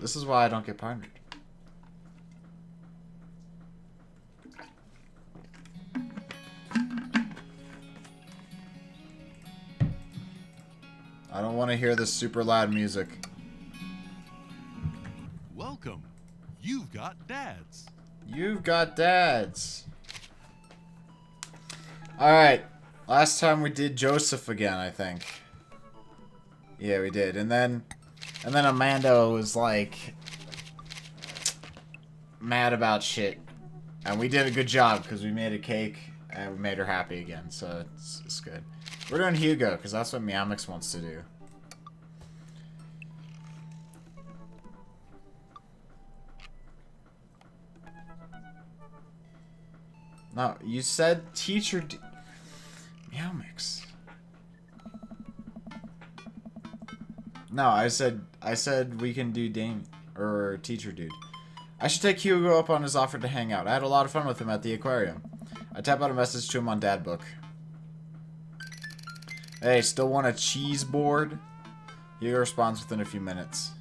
This is why I don't get partnered. I don't want to hear this super loud music. Welcome. You've got dads. You've got dads. Alright. Last time we did Joseph again, I think. Yeah, we did. And then Amanda was like mad about shit. And we did a good job because we made a cake and we made her happy again. So it's good. We're doing Hugo because that's what Meowmix wants to do. No, you said teacher... Meowmix. No, I said we can do Dame or teacher dude. I should take Hugo up on his offer to hang out. I had a lot of fun with him at the aquarium. I tap out a message to him on Dadbook. Hey, still want a cheese board? Hugo responds within a few minutes.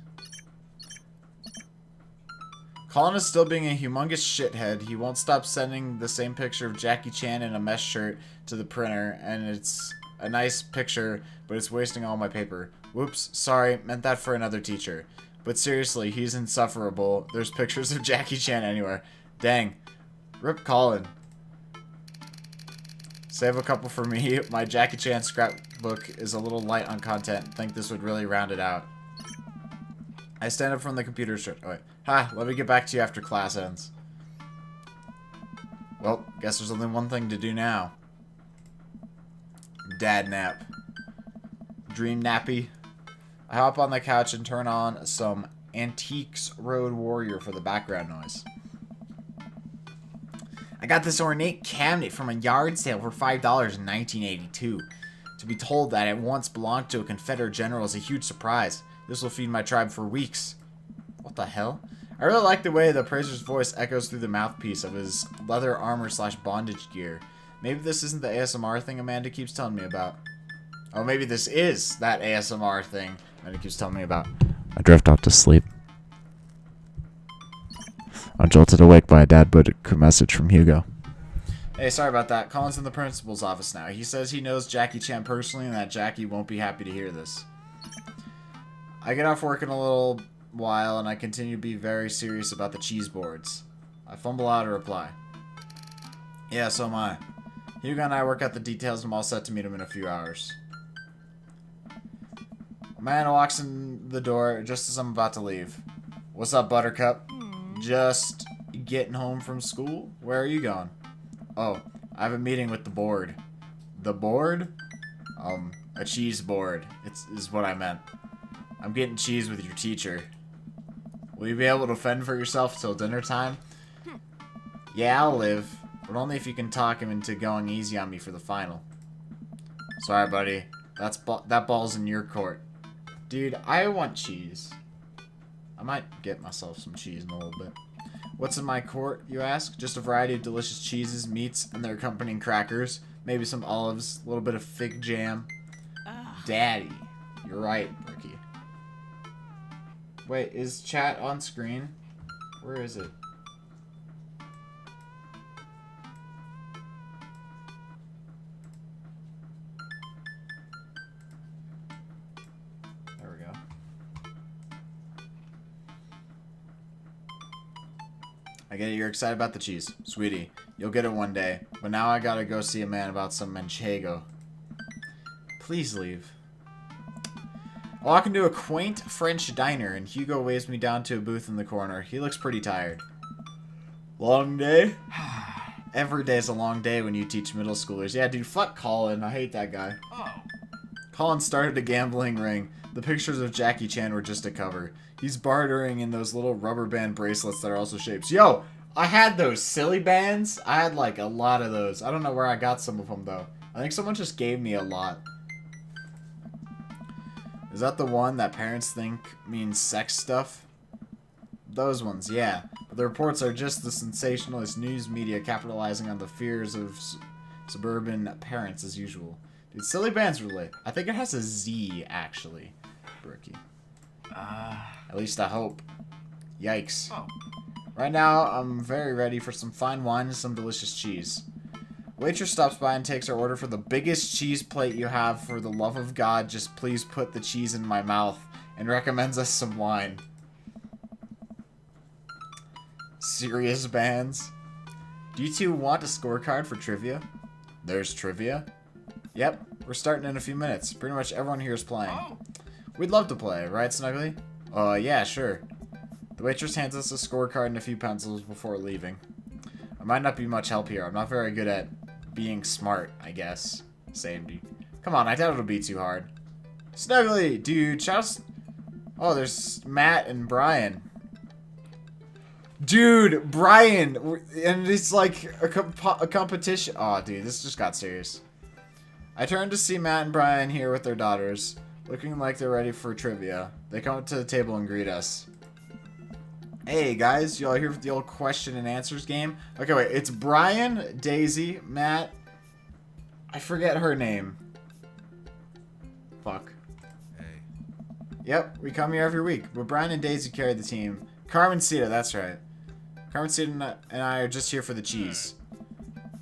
Colin is still being a humongous shithead. He won't stop sending the same picture of Jackie Chan in a mesh shirt to the printer, and it's a nice picture, but it's wasting all my paper. Whoops, sorry, meant that for another teacher. But seriously, he's insufferable. There's pictures of Jackie Chan anywhere. Dang. Rip Colin. Save a couple for me. My Jackie Chan scrapbook is a little light on content. Think this would really round it out. I stand up from the computer. Oh, wait. Ha, let me get back to you after class ends. Well, guess there's only one thing to do now. Dad nap. Dream nappy. I hop on the couch and turn on some Antiques Road Warrior for the background noise. I got this ornate cabinet from a yard sale for $5 in 1982. To be told that it once belonged to a Confederate general is a huge surprise. This will feed my tribe for weeks. What the hell? I really like the way the appraiser's voice echoes through the mouthpiece of his leather armor / bondage gear. Maybe this isn't the ASMR thing Amanda keeps telling me about. Oh, maybe this is that ASMR thing Amanda keeps telling me about. I drift off to sleep. I'm jolted awake by a Dadbook message from Hugo. Hey, sorry about that. Colin's in the principal's office now. He says he knows Jackie Chan personally and that Jackie won't be happy to hear this. I get off work in a little while and I continue to be very serious about the cheese boards. I fumble out a reply. Yeah, so am I. Hugo and I work out the details and I'm all set to meet him in a few hours. A man walks in the door just as I'm about to leave. What's up, Buttercup? Just getting home from school? Where are you going? Oh, I have a meeting with the board. The board? A cheese board. Is what I meant. I'm getting cheese with your teacher. Will you be able to fend for yourself till dinner time? Yeah, I'll live. But only if you can talk him into going easy on me for the final. Sorry, buddy. That ball's in your court. Dude, I want cheese. I might get myself some cheese in a little bit. What's in my court, you ask? Just a variety of delicious cheeses, meats, and their accompanying crackers. Maybe some olives, a little bit of fig jam. Daddy. You're right, Brookie. Wait, is chat on screen? Where is it? There we go. I get it, you're excited about the cheese. Sweetie, you'll get it one day. But now I gotta go see a man about some manchego. Please leave. I walk into a quaint French diner, and Hugo waves me down to a booth in the corner. He looks pretty tired. Long day? Every day's a long day when you teach middle schoolers. Yeah, dude, fuck Colin. I hate that guy. Oh. Colin started a gambling ring. The pictures of Jackie Chan were just a cover. He's bartering in those little rubber band bracelets that are also shapes. Yo, I had those silly bands. I had, like, a lot of those. I don't know where I got some of them, though. I think someone just gave me a lot. Is that the one that parents think means sex stuff? Those ones, yeah. But the reports are just the sensationalist news media capitalizing on the fears of suburban parents as usual. Dude, silly bands relate. I think it has a Z, actually. Brookie. At least I hope. Yikes. Oh. Right now, I'm very ready for some fine wine and some delicious cheese. Waitress stops by and takes our order for the biggest cheese plate you have. For the love of God, just please put the cheese in my mouth, and recommends us some wine. Serious bands. Do you two want a scorecard for trivia? There's trivia? Yep, we're starting in a few minutes. Pretty much everyone here is playing. Oh. We'd love to play, right, Snuggly? Yeah, sure. The waitress hands us a scorecard and a few pencils before leaving. I might not be much help here. I'm not very good at being smart, I guess. Same. Come on, I doubt it'll be too hard. Snuggly, dude, just... Oh, there's Matt and Brian. Dude, Brian! And it's like a competition. Oh, dude, this just got serious. I turn to see Matt and Brian here with their daughters, looking like they're ready for trivia. They come up to the table and greet us. Hey, guys, y'all here for the old question and answers game? Okay, wait, it's Brian, Daisy, Matt... I forget her name. Fuck. Hey. Yep, we come here every week, but Brian and Daisy carry the team. Carmencita, that's right. Carmencita and I are just here for the cheese.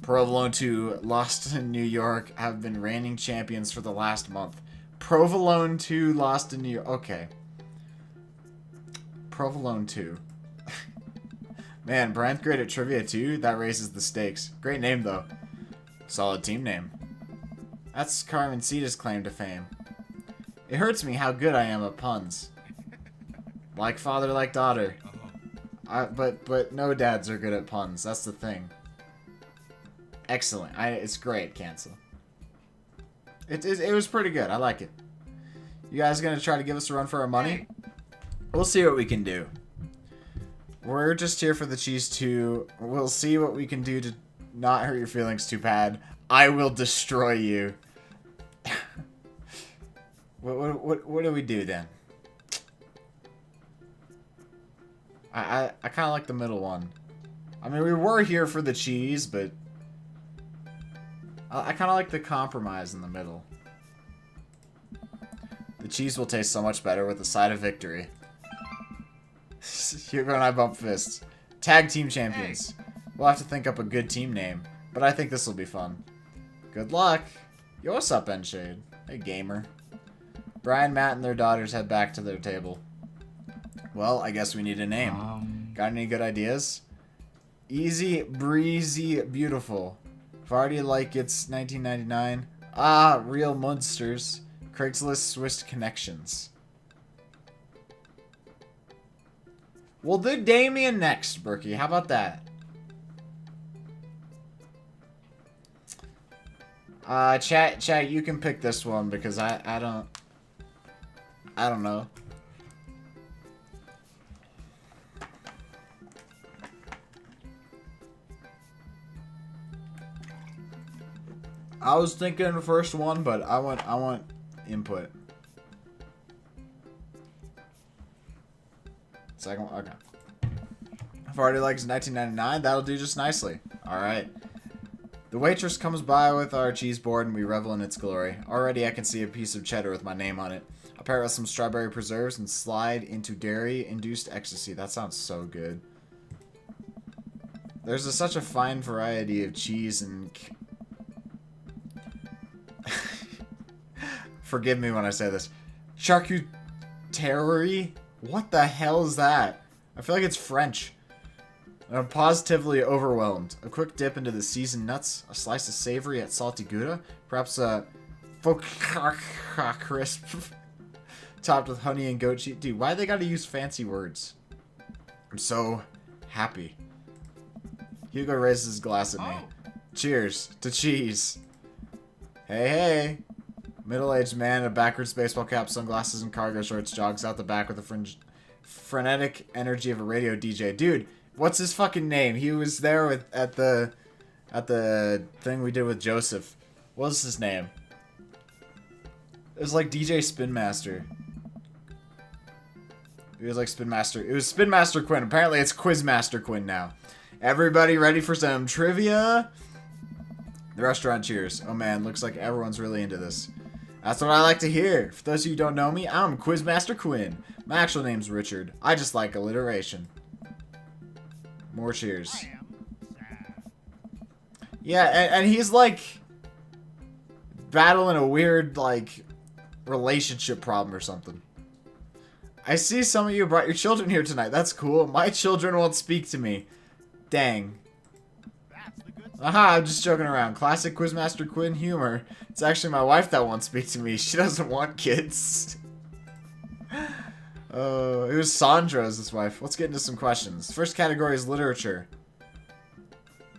Provolone 2, lost in New York, have been reigning champions for the last month. Provolone 2, lost in New York. Okay. Provolone 2. Man, Brian's great at trivia too. That raises the stakes. Great name, though. Solid team name. That's Carmencita's claim to fame. It hurts me how good I am at puns. Like father, like daughter. But no dads are good at puns. That's the thing. Excellent. It's great, Cancel. It was pretty good. I like it. You guys gonna try to give us a run for our money? We'll see what we can do. We're just here for the cheese too. We'll see what we can do to not hurt your feelings too bad. I will destroy you. What do we do then? I kind of like the middle one. I mean, we were here for the cheese, but I kind of like the compromise in the middle. The cheese will taste so much better with a side of victory. Hugo and I bump fists. Tag team champions. We'll have to think up a good team name, but I think this will be fun. Good luck. Yo, what's up, Enshade? Hey, gamer. Brian, Matt, and their daughters head back to their table. Well, I guess we need a name. Got any good ideas? Easy, breezy, beautiful. Vardy like it's 1999. Ah, real monsters. Craigslist Swiss connections. We'll do Damien next, Berkey. How about that? Chat, you can pick this one because I don't know. I was thinking the first one, but I want input. Second one, okay. I've already liked 1999. That'll do just nicely. All right. The waitress comes by with our cheese board and we revel in its glory. Already I can see a piece of cheddar with my name on it. I'll pair it with some strawberry preserves and slide into dairy-induced ecstasy. That sounds so good. There's such a fine variety of cheese and... Forgive me when I say this. Charcuterie? What the hell is that? I feel like it's French. I'm positively overwhelmed. A quick dip into the seasoned nuts, a slice of savory at salty Gouda, perhaps a crisp topped with honey and goat cheese. Dude, why they gotta use fancy words? I'm so happy. Hugo raises his glass at me. Cheers to cheese. Hey, hey. Middle-aged man in a backwards baseball cap, sunglasses, and cargo shorts jogs out the back with the frenetic energy of a radio DJ. Dude, what's his fucking name? He was there at the thing we did with Joseph. What was his name? It was like DJ Spin Master. It was like Spin Master. It was Spin Master Quinn. Apparently it's Quizmaster Quinn now. Everybody ready for some trivia? The restaurant cheers. Oh man, looks like everyone's really into this. That's what I like to hear. For those of you who don't know me, I'm Quizmaster Quinn. My actual name's Richard. I just like alliteration. More cheers. Yeah, and he's like battling a weird like relationship problem or something. I see some of you brought your children here tonight. That's cool. My children won't speak to me. Dang. Aha, I'm just joking around. Classic Quizmaster Quinn humor. It's actually my wife that won't speak to me. She doesn't want kids. It was Sandra as his wife. Let's get into some questions. First category is literature.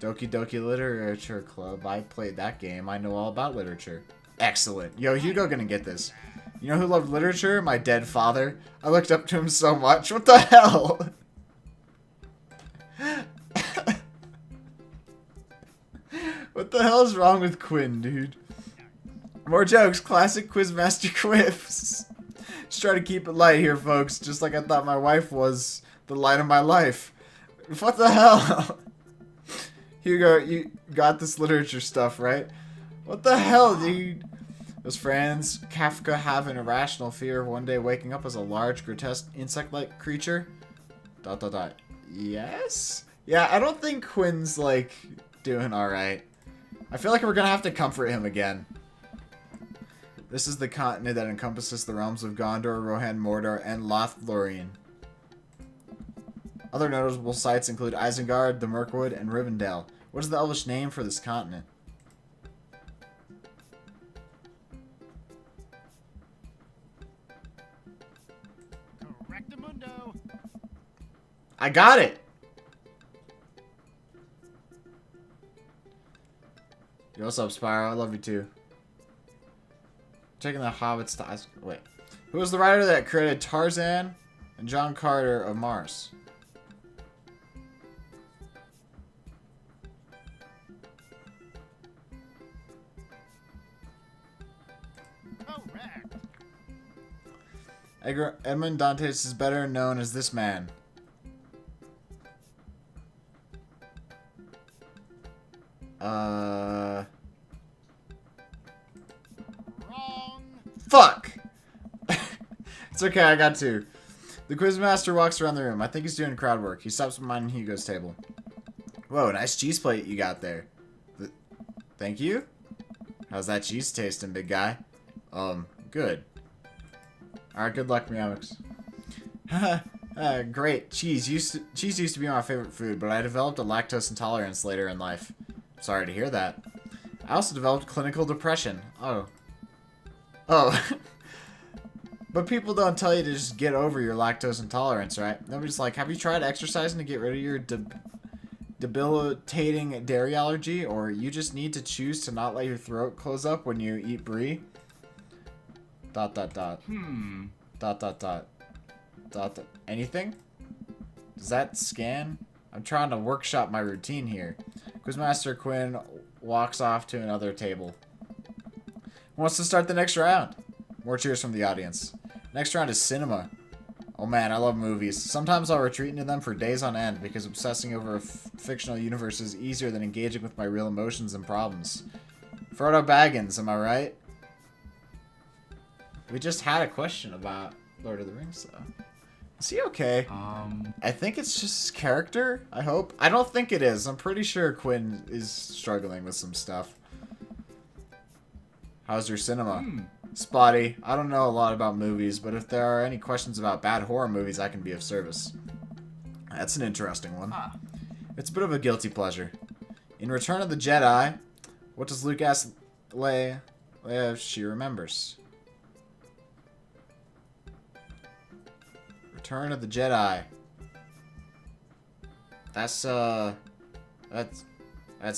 Doki Doki Literature Club. I played that game. I know all about literature. Excellent. Yo, Hugo gonna get this. You know who loved literature? My dead father. I looked up to him so much. What the hell? What the hell is wrong with Quinn, dude? More jokes. Classic Quizmaster quips. Just try to keep it light here, folks. Just like I thought my wife was the light of my life. What the hell? Hugo, you got this literature stuff, right? What the hell, dude? Those friends, Kafka have an irrational fear of one day waking up as a large, grotesque, insect-like creature? ... Yes? Yeah, I don't think Quinn's, like, doing alright. I feel like we're gonna have to comfort him again. This is the continent that encompasses the realms of Gondor, Rohan, Mordor, and Lothlorien. Other notable sites include Isengard, the Mirkwood, and Rivendell. What is the Elvish name for this continent? Correctamundo. I got it! Yo, what's up, Spyro? I love you too. Checking the Hobbits to ask. Wait. Who was the writer that created Tarzan and John Carter of Mars? Correct. Edmond Dantes is better known as this man. Wrong. Fuck! It's okay, I got two. The Quizmaster walks around the room. I think he's doing crowd work. He stops behind Hugo's table. Whoa, nice cheese plate you got there. Thank you? How's that cheese tasting, big guy? Good. Alright, good luck, Meowmix. Great. Cheese used to be my favorite food, but I developed a lactose intolerance later in life. Sorry to hear that. I also developed clinical depression. Oh. But people don't tell you to just get over your lactose intolerance, right? Nobody's like, have you tried exercising to get rid of your debilitating dairy allergy? Or you just need to choose to not let your throat close up when you eat brie? ... Anything? Does that scan? I'm trying to workshop my routine here. Quizmaster Quinn walks off to another table. Who wants to start the next round? More cheers from the audience. Next round is cinema. Oh man, I love movies. Sometimes I'll retreat into them for days on end because obsessing over a fictional universe is easier than engaging with my real emotions and problems. Frodo Baggins, am I right? We just had a question about Lord of the Rings, though. Is he okay? I think it's just his character, I hope. I don't think it is. I'm pretty sure Quinn is struggling with some stuff. How's your cinema? Spotty. I don't know a lot about movies, but if there are any questions about bad horror movies, I can be of service. That's an interesting one. It's a bit of a guilty pleasure. In Return of the Jedi, what does Luke ask Leia if she remembers? Return of the Jedi. That's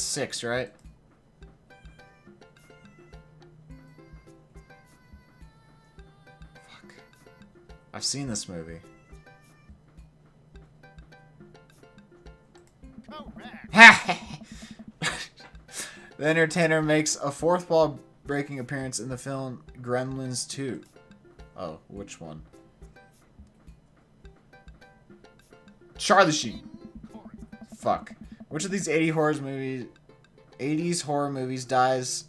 6, right? Fuck. I've seen this movie. Correct. The entertainer makes a fourth wall breaking appearance in the film Gremlins 2. Oh, which one? Charlie Sheen. Fuck. Which of these 80s horror movies dies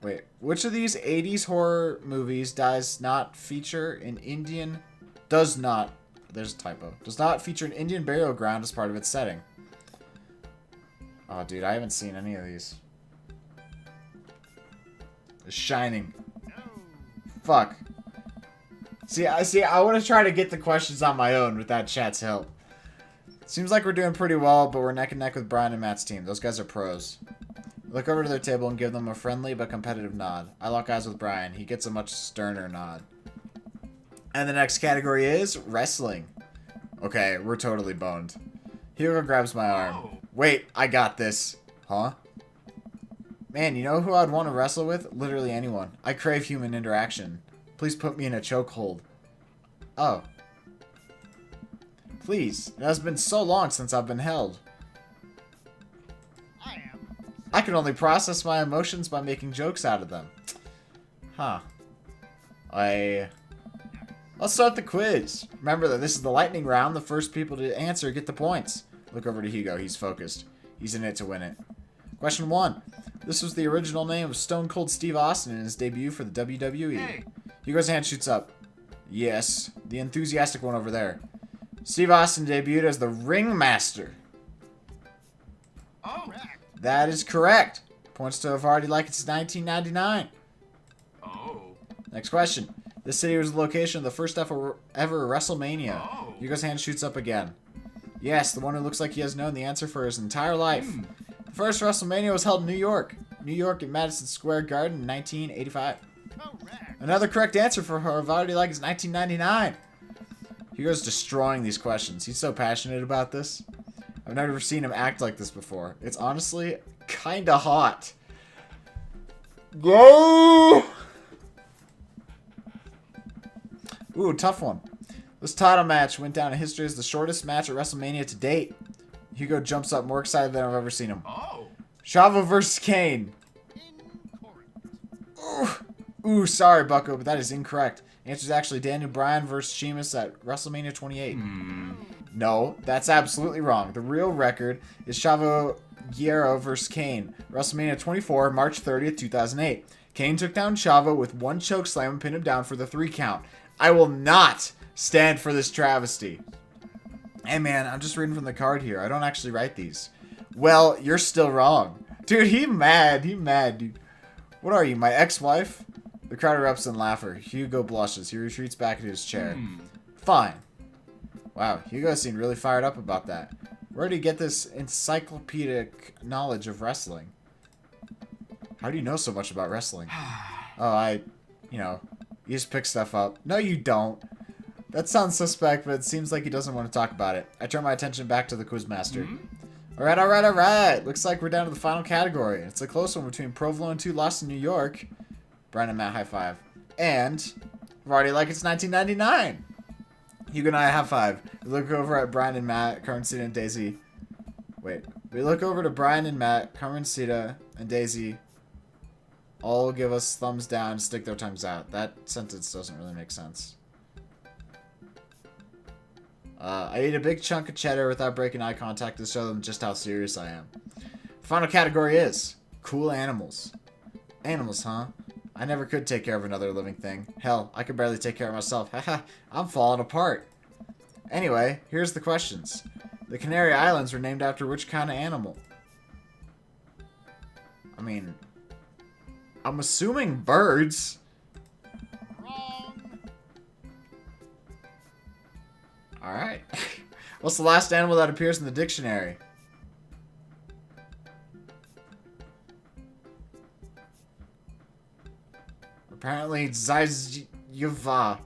Wait, which of these 80s horror movies does not feature an Indian... Does not... There's a typo. Does not feature an Indian burial ground as part of its setting? Oh, dude, I haven't seen any of these. The Shining. Fuck. See, I want to try to get the questions on my own without chat's help. Seems like we're doing pretty well, but we're neck and neck with Brian and Matt's team. Those guys are pros. Look over to their table and give them a friendly but competitive nod. I lock eyes with Brian. He gets a much sterner nod. And the next category is wrestling. Okay, we're totally boned. Hugo grabs my arm. Wait, I got this. Huh? Man, you know who I'd want to wrestle with? Literally anyone. I crave human interaction. Please put me in a chokehold. Oh. Please. It has been so long since I've been held. I can only process my emotions by making jokes out of them. Huh. Let's start the quiz. Remember that this is the lightning round. The first people to answer get the points. Look over to Hugo. He's focused. He's in it to win it. Question 1. This was the original name of Stone Cold Steve Austin in his debut for the WWE. Hey. Hugo's hand shoots up. Yes. The enthusiastic one over there. Steve Austin debuted as the Ringmaster. Oh. That is correct. Points to have already like it's 1999. Oh. Next question. This city was the location of the first ever WrestleMania. Oh. Hugo's hand shoots up again. Yes, the one who looks like he has known the answer for his entire life. The first WrestleMania was held in New York. New York at Madison Square Garden in 1985. Correct. Another correct answer for her already like it's 1999. Hugo's destroying these questions. He's so passionate about this. I've never seen him act like this before. It's honestly kinda hot. Go! Ooh, tough one. This title match went down in history as the shortest match at WrestleMania to date. Hugo jumps up more excited than I've ever seen him. Oh. Chavo versus Kane. Ooh, sorry, Bucko, but that is incorrect. The answer is actually Daniel Bryan versus Sheamus at WrestleMania 28. No, that's absolutely wrong. The real record is Chavo Guerrero versus Kane. WrestleMania 24, March 30th, 2008. Kane took down Chavo with one choke slam and pinned him down for the 3 count. I will not stand for this travesty. Hey man, I'm just reading from the card here. I don't actually write these. Well, you're still wrong. Dude, he mad, dude. What are you, my ex-wife? The crowd erupts in laughter. Hugo blushes. He retreats back into his chair. Fine. Wow, Hugo seemed really fired up about that. Where did he get this encyclopedic knowledge of wrestling? How do you know so much about wrestling? Oh, you just pick stuff up. No, you don't. That sounds suspect, but it seems like he doesn't want to talk about it. I turn my attention back to the quizmaster. Alright. Looks like we're down to the final category. It's a close one between Provolone and 2 lost in New York. Brian and Matt high five. And we've already like it's 1999. Hugo and I high five. We look over at Brian and Matt, Carmencita and Daisy. Wait. We look over to Brian and Matt, Carmencita and Daisy. All give us thumbs down and stick their tongues out. That sentence doesn't really make sense. I ate a big chunk of cheddar without breaking eye contact to show them just how serious I am. The final category is cool animals. Animals, huh? I never could take care of another living thing. Hell, I could barely take care of myself. Haha, I'm falling apart. Anyway, here's the questions. The Canary Islands were named after which kind of animal? I mean, I'm assuming birds. Alright. What's the last animal that appears in the dictionary? Apparently, Zayzva.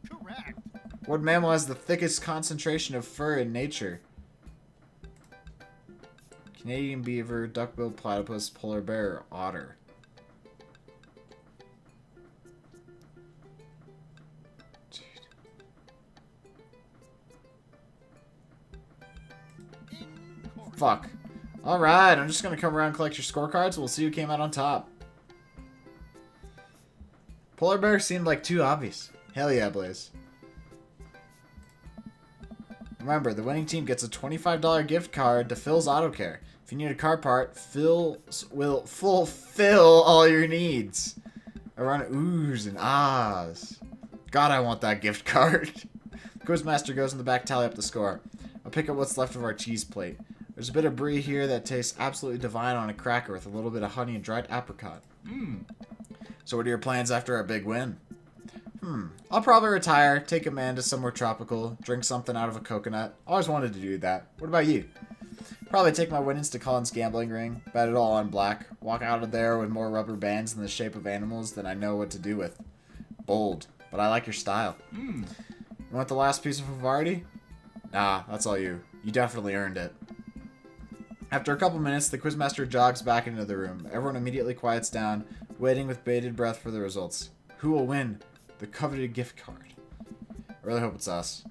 Correct. What mammal has the thickest concentration of fur in nature? Canadian beaver, duck-billed platypus, polar bear, or otter? Fuck. Alright, I'm just gonna come around and collect your scorecards. We'll see who came out on top. Polar bear seemed like too obvious. Hell yeah, Blaze. Remember, the winning team gets a $25 gift card to Phil's Auto Care. If you need a car part, Phil will fulfill all your needs. I run oohs and ahs. God, I want that gift card. Quizmaster goes in the back, tally up the score. I'll pick up what's left of our cheese plate. There's a bit of brie here that tastes absolutely divine on a cracker with a little bit of honey and dried apricot. So what are your plans after our big win? I'll probably retire, take Amanda somewhere tropical, drink something out of a coconut. Always wanted to do that. What about you? Probably take my winnings to Colin's gambling ring, bet it all on black, walk out of there with more rubber bands in the shape of animals than I know what to do with. Bold, but I like your style. You want the last piece of Havarti? Nah, that's all you. You definitely earned it. After a couple minutes, the Quizmaster jogs back into the room. Everyone immediately quiets down, waiting with bated breath for the results. Who will win the coveted gift card? I really hope it's us.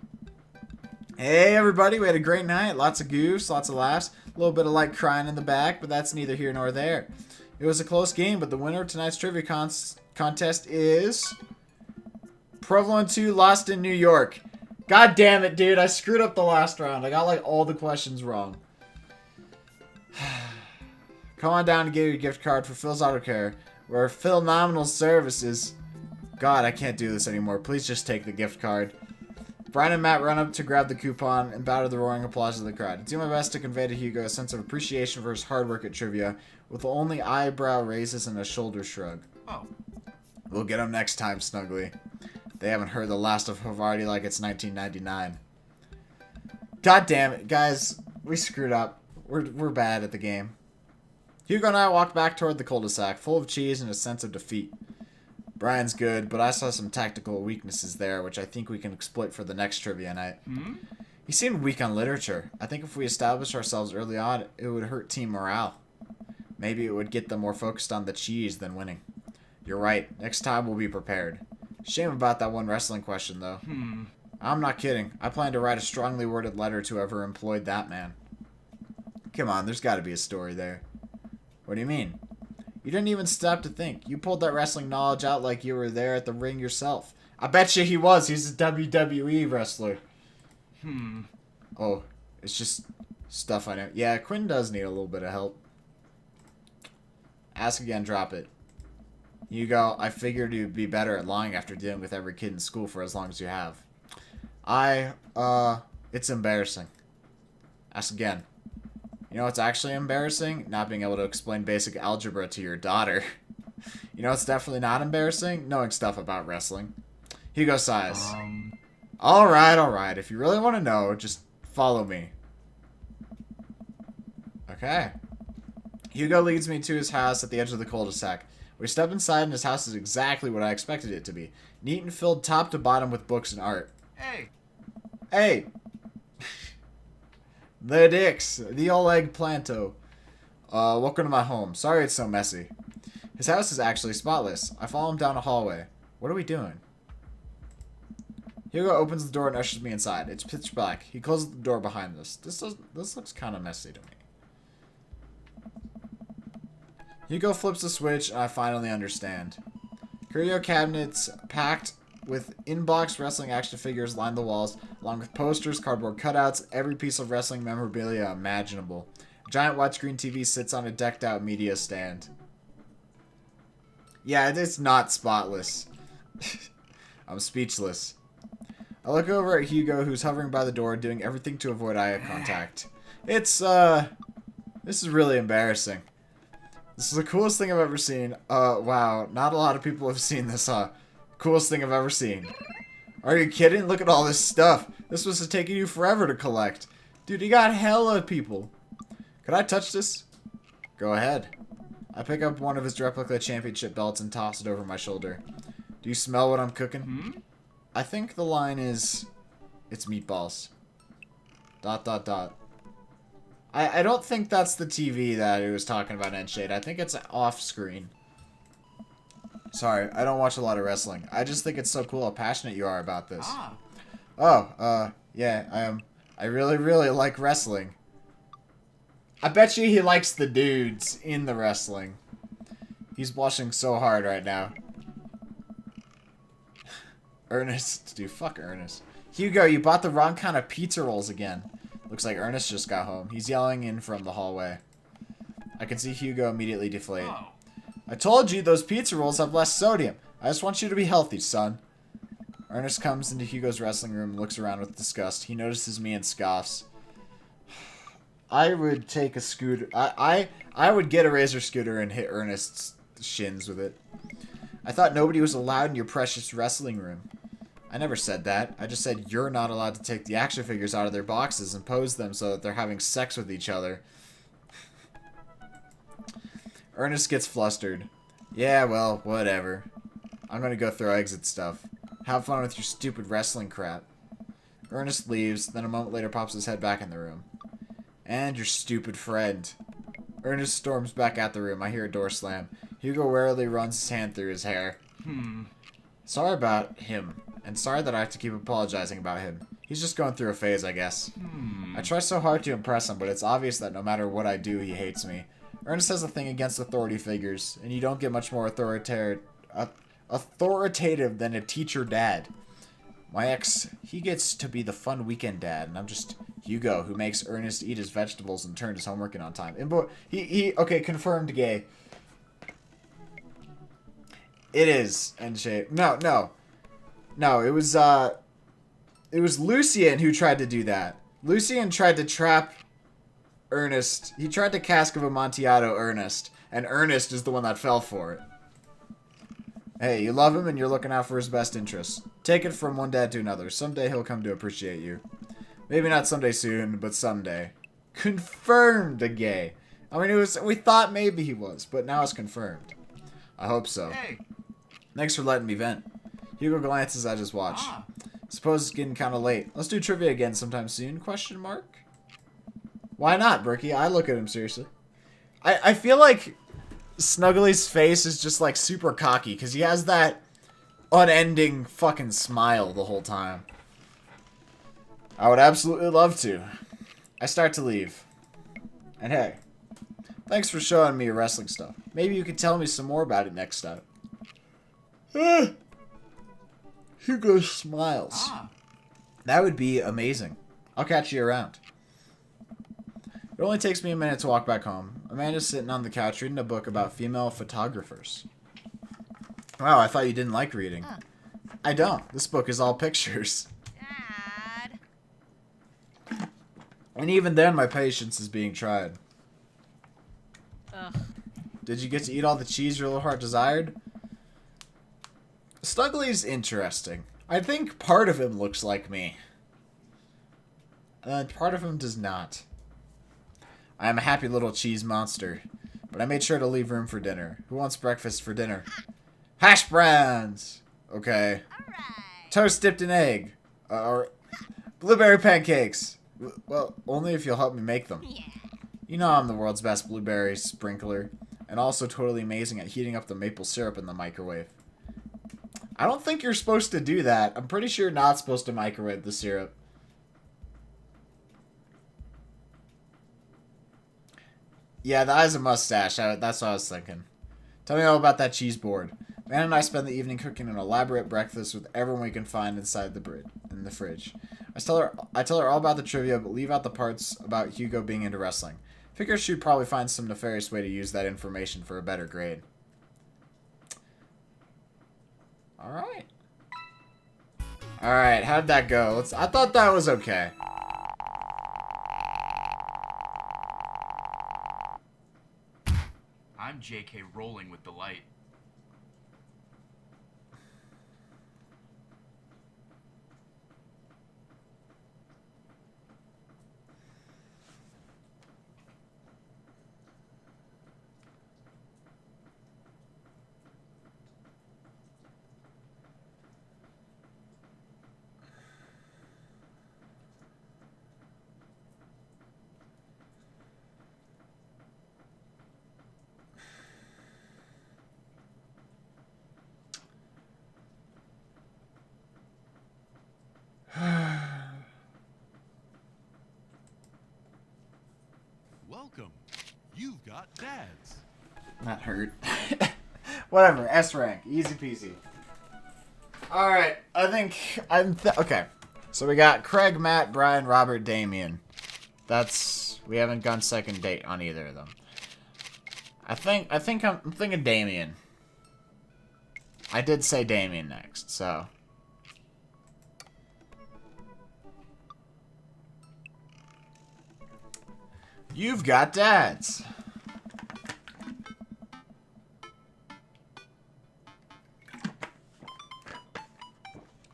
Hey everybody, we had a great night. Lots of goofs, lots of laughs. A little bit of light crying in the back, but that's neither here nor there. It was a close game, but the winner of tonight's trivia contest is... Provolone 2 lost in New York. God damn it, dude. I screwed up the last round. I got like all the questions wrong. Come on down and get your gift card for Phil's Auto Care, where Phil Nominal Services... God, I can't do this anymore. Please just take the gift card. Brian and Matt run up to grab the coupon and bow to the roaring applause of the crowd. I do my best to convey to Hugo a sense of appreciation for his hard work at trivia, with only eyebrow raises and a shoulder shrug. Oh. We'll get him next time, Snuggly. They haven't heard the last of Havarti like it's 1999. God damn it, guys. We screwed up. We're bad at the game. Hugo and I walked back toward the cul-de-sac, full of cheese and a sense of defeat. Brian's good, but I saw some tactical weaknesses there, which I think we can exploit for the next trivia night. He seemed weak on literature. I think if we established ourselves early on, it would hurt team morale. Maybe it would get them more focused on the cheese than winning. You're right. Next time we'll be prepared. Shame about that one wrestling question, though. I'm not kidding. I plan to write a strongly worded letter to whoever employed that man. Come on, there's got to be a story there. What do you mean? You didn't even stop to think. You pulled that wrestling knowledge out like you were there at the ring yourself. I bet you he was. He's a WWE wrestler. Oh, it's just stuff I know. Yeah, Quinn does need a little bit of help. Ask again, drop it. Hugo, I figured you'd be better at lying after dealing with every kid in school for as long as you have. It's embarrassing. Ask again. You know what's actually embarrassing? Not being able to explain basic algebra to your daughter. You know what's definitely not embarrassing? Knowing stuff about wrestling. Hugo sighs. Alright. If you really want to know, just follow me. Okay. Hugo leads me to his house at the edge of the cul-de-sac. We step inside and his house is exactly what I expected it to be. Neat and filled top to bottom with books and art. Hey! The dicks. The Oleg Planto. Welcome to my home. Sorry it's so messy. His house is actually spotless. I follow him down a hallway. What are we doing? Hugo opens the door and ushers me inside. It's pitch black. He closes the door behind us. This looks kind of messy to me. Hugo flips the switch and I finally understand. Curio cabinets packed with in-box wrestling action figures line the walls, along with posters, cardboard cutouts, every piece of wrestling memorabilia imaginable. A giant widescreen TV sits on a decked-out media stand. Yeah, it's not spotless. I'm speechless. I look over at Hugo, who's hovering by the door, doing everything to avoid eye contact. This is really embarrassing. This is the coolest thing I've ever seen. Wow, not a lot of people have seen this, huh? Coolest thing I've ever seen. Are you kidding? Look at all this stuff. This was taking you forever to collect. Dude, you got hella people. Could I touch this? Go ahead. I pick up one of his replica championship belts and toss it over my shoulder. Do you smell what I'm cooking? I think the line is... It's meatballs. ... I don't think that's the TV that he was talking about, Nshade. I think it's off screen. Sorry, I don't watch a lot of wrestling. I just think it's so cool how passionate you are about this. Yeah, I am. I really, really like wrestling. I bet you he likes the dudes in the wrestling. He's blushing so hard right now. Ernest, dude, fuck Ernest. Hugo, you bought the wrong kind of pizza rolls again. Looks like Ernest just got home. He's yelling in from the hallway. I can see Hugo immediately deflate. Oh. I told you those pizza rolls have less sodium. I just want you to be healthy, son. Ernest comes into Hugo's wrestling room and looks around with disgust. He notices me and scoffs. I would take a scooter. I would get a razor scooter and hit Ernest's shins with it. I thought nobody was allowed in your precious wrestling room. I never said that. I just said you're not allowed to take the action figures out of their boxes and pose them so that they're having sex with each other. Ernest gets flustered. Yeah, well, whatever. I'm gonna go throw eggs at stuff. Have fun with your stupid wrestling crap. Ernest leaves, then a moment later pops his head back in the room. And your stupid friend. Ernest storms back out the room. I hear a door slam. Hugo warily runs his hand through his hair. Sorry about him. And sorry that I have to keep apologizing about him. He's just going through a phase, I guess. I try so hard to impress him, but it's obvious that no matter what I do, he hates me. Ernest has a thing against authority figures, and you don't get much more authoritative than a teacher dad. My ex, he gets to be the fun weekend dad, and I'm just Hugo, who makes Ernest eat his vegetables and turn his homework in on time. And okay, confirmed gay. It is end shape. No, it was Lucien who tried to do that. Lucien tried to trap Ernest. He tried to cask of Amontillado Ernest, and Ernest is the one that fell for it. Hey, you love him and you're looking out for his best interests. Take it from one dad to another. Someday he'll come to appreciate you. Maybe not someday soon, but someday. Confirmed a gay. I mean, we thought maybe he was, but now it's confirmed. I hope so. Hey. Thanks for letting me vent. Hugo glances at his watch. Suppose it's getting kind of late. Let's do trivia again sometime soon? Question mark? Why not, Berkey? I look at him seriously. I feel like Snuggly's face is just like super cocky because he has that unending fucking smile the whole time. I would absolutely love to. I start to leave. And hey, thanks for showing me your wrestling stuff. Maybe you could tell me some more about it next time. Hugo smiles. That would be amazing. I'll catch you around. It only takes me a minute to walk back home. Amanda's sitting on the couch reading a book about female photographers. Wow, I thought you didn't like reading. I don't. This book is all pictures. Dad. And even then, my patience is being tried. Ugh. Did you get to eat all the cheese your little heart desired? Snuggly's interesting. I think part of him looks like me. And part of him does not. I am a happy little cheese monster. But I made sure to leave room for dinner. Who wants breakfast for dinner? Hash browns! Okay. Alright. Toast dipped in egg. Or blueberry pancakes. Well, only if you'll help me make them. Yeah. You know I'm the world's best blueberry sprinkler. And also totally amazing at heating up the maple syrup in the microwave. I don't think you're supposed to do that. I'm pretty sure you're not supposed to microwave the syrup. Yeah, that has a mustache. That's what I was thinking. Tell me all about that cheese board. Man and I spend the evening cooking an elaborate breakfast with everyone we can find inside the fridge. I tell her all about the trivia, but leave out the parts about Hugo being into wrestling. Figure she'd probably find some nefarious way to use that information for a better grade. Alright. Alright, how'd that go? I thought that was okay. I'm JK rolling with delight. Welcome. You've got dads. Not hurt. Whatever, S rank. Easy peasy. Alright, I think okay. So we got Craig, Matt, Brian, Robert, Damien. We haven't gone second date on either of them. I'm thinking Damien. I did say Damien next, so. You've got dads.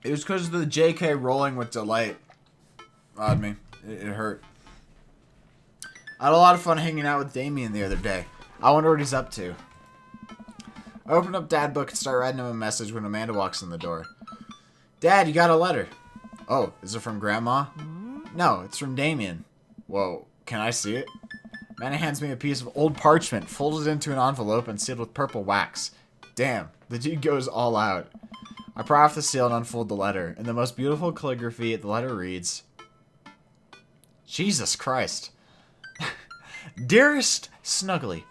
It was because of the JK rolling with delight. Odd me. It hurt. I had a lot of fun hanging out with Damien the other day. I wonder what he's up to. I opened up Dad Book and start writing him a message when Amanda walks in the door. Dad, you got a letter. Oh, is it from Grandma? No, it's from Damien. Whoa, can I see it? Amanda hands me a piece of old parchment, folded into an envelope and sealed with purple wax. Damn, the dude goes all out. I pry off the seal and unfold the letter. In the most beautiful calligraphy, the letter reads, Jesus Christ. Dearest Snuggly,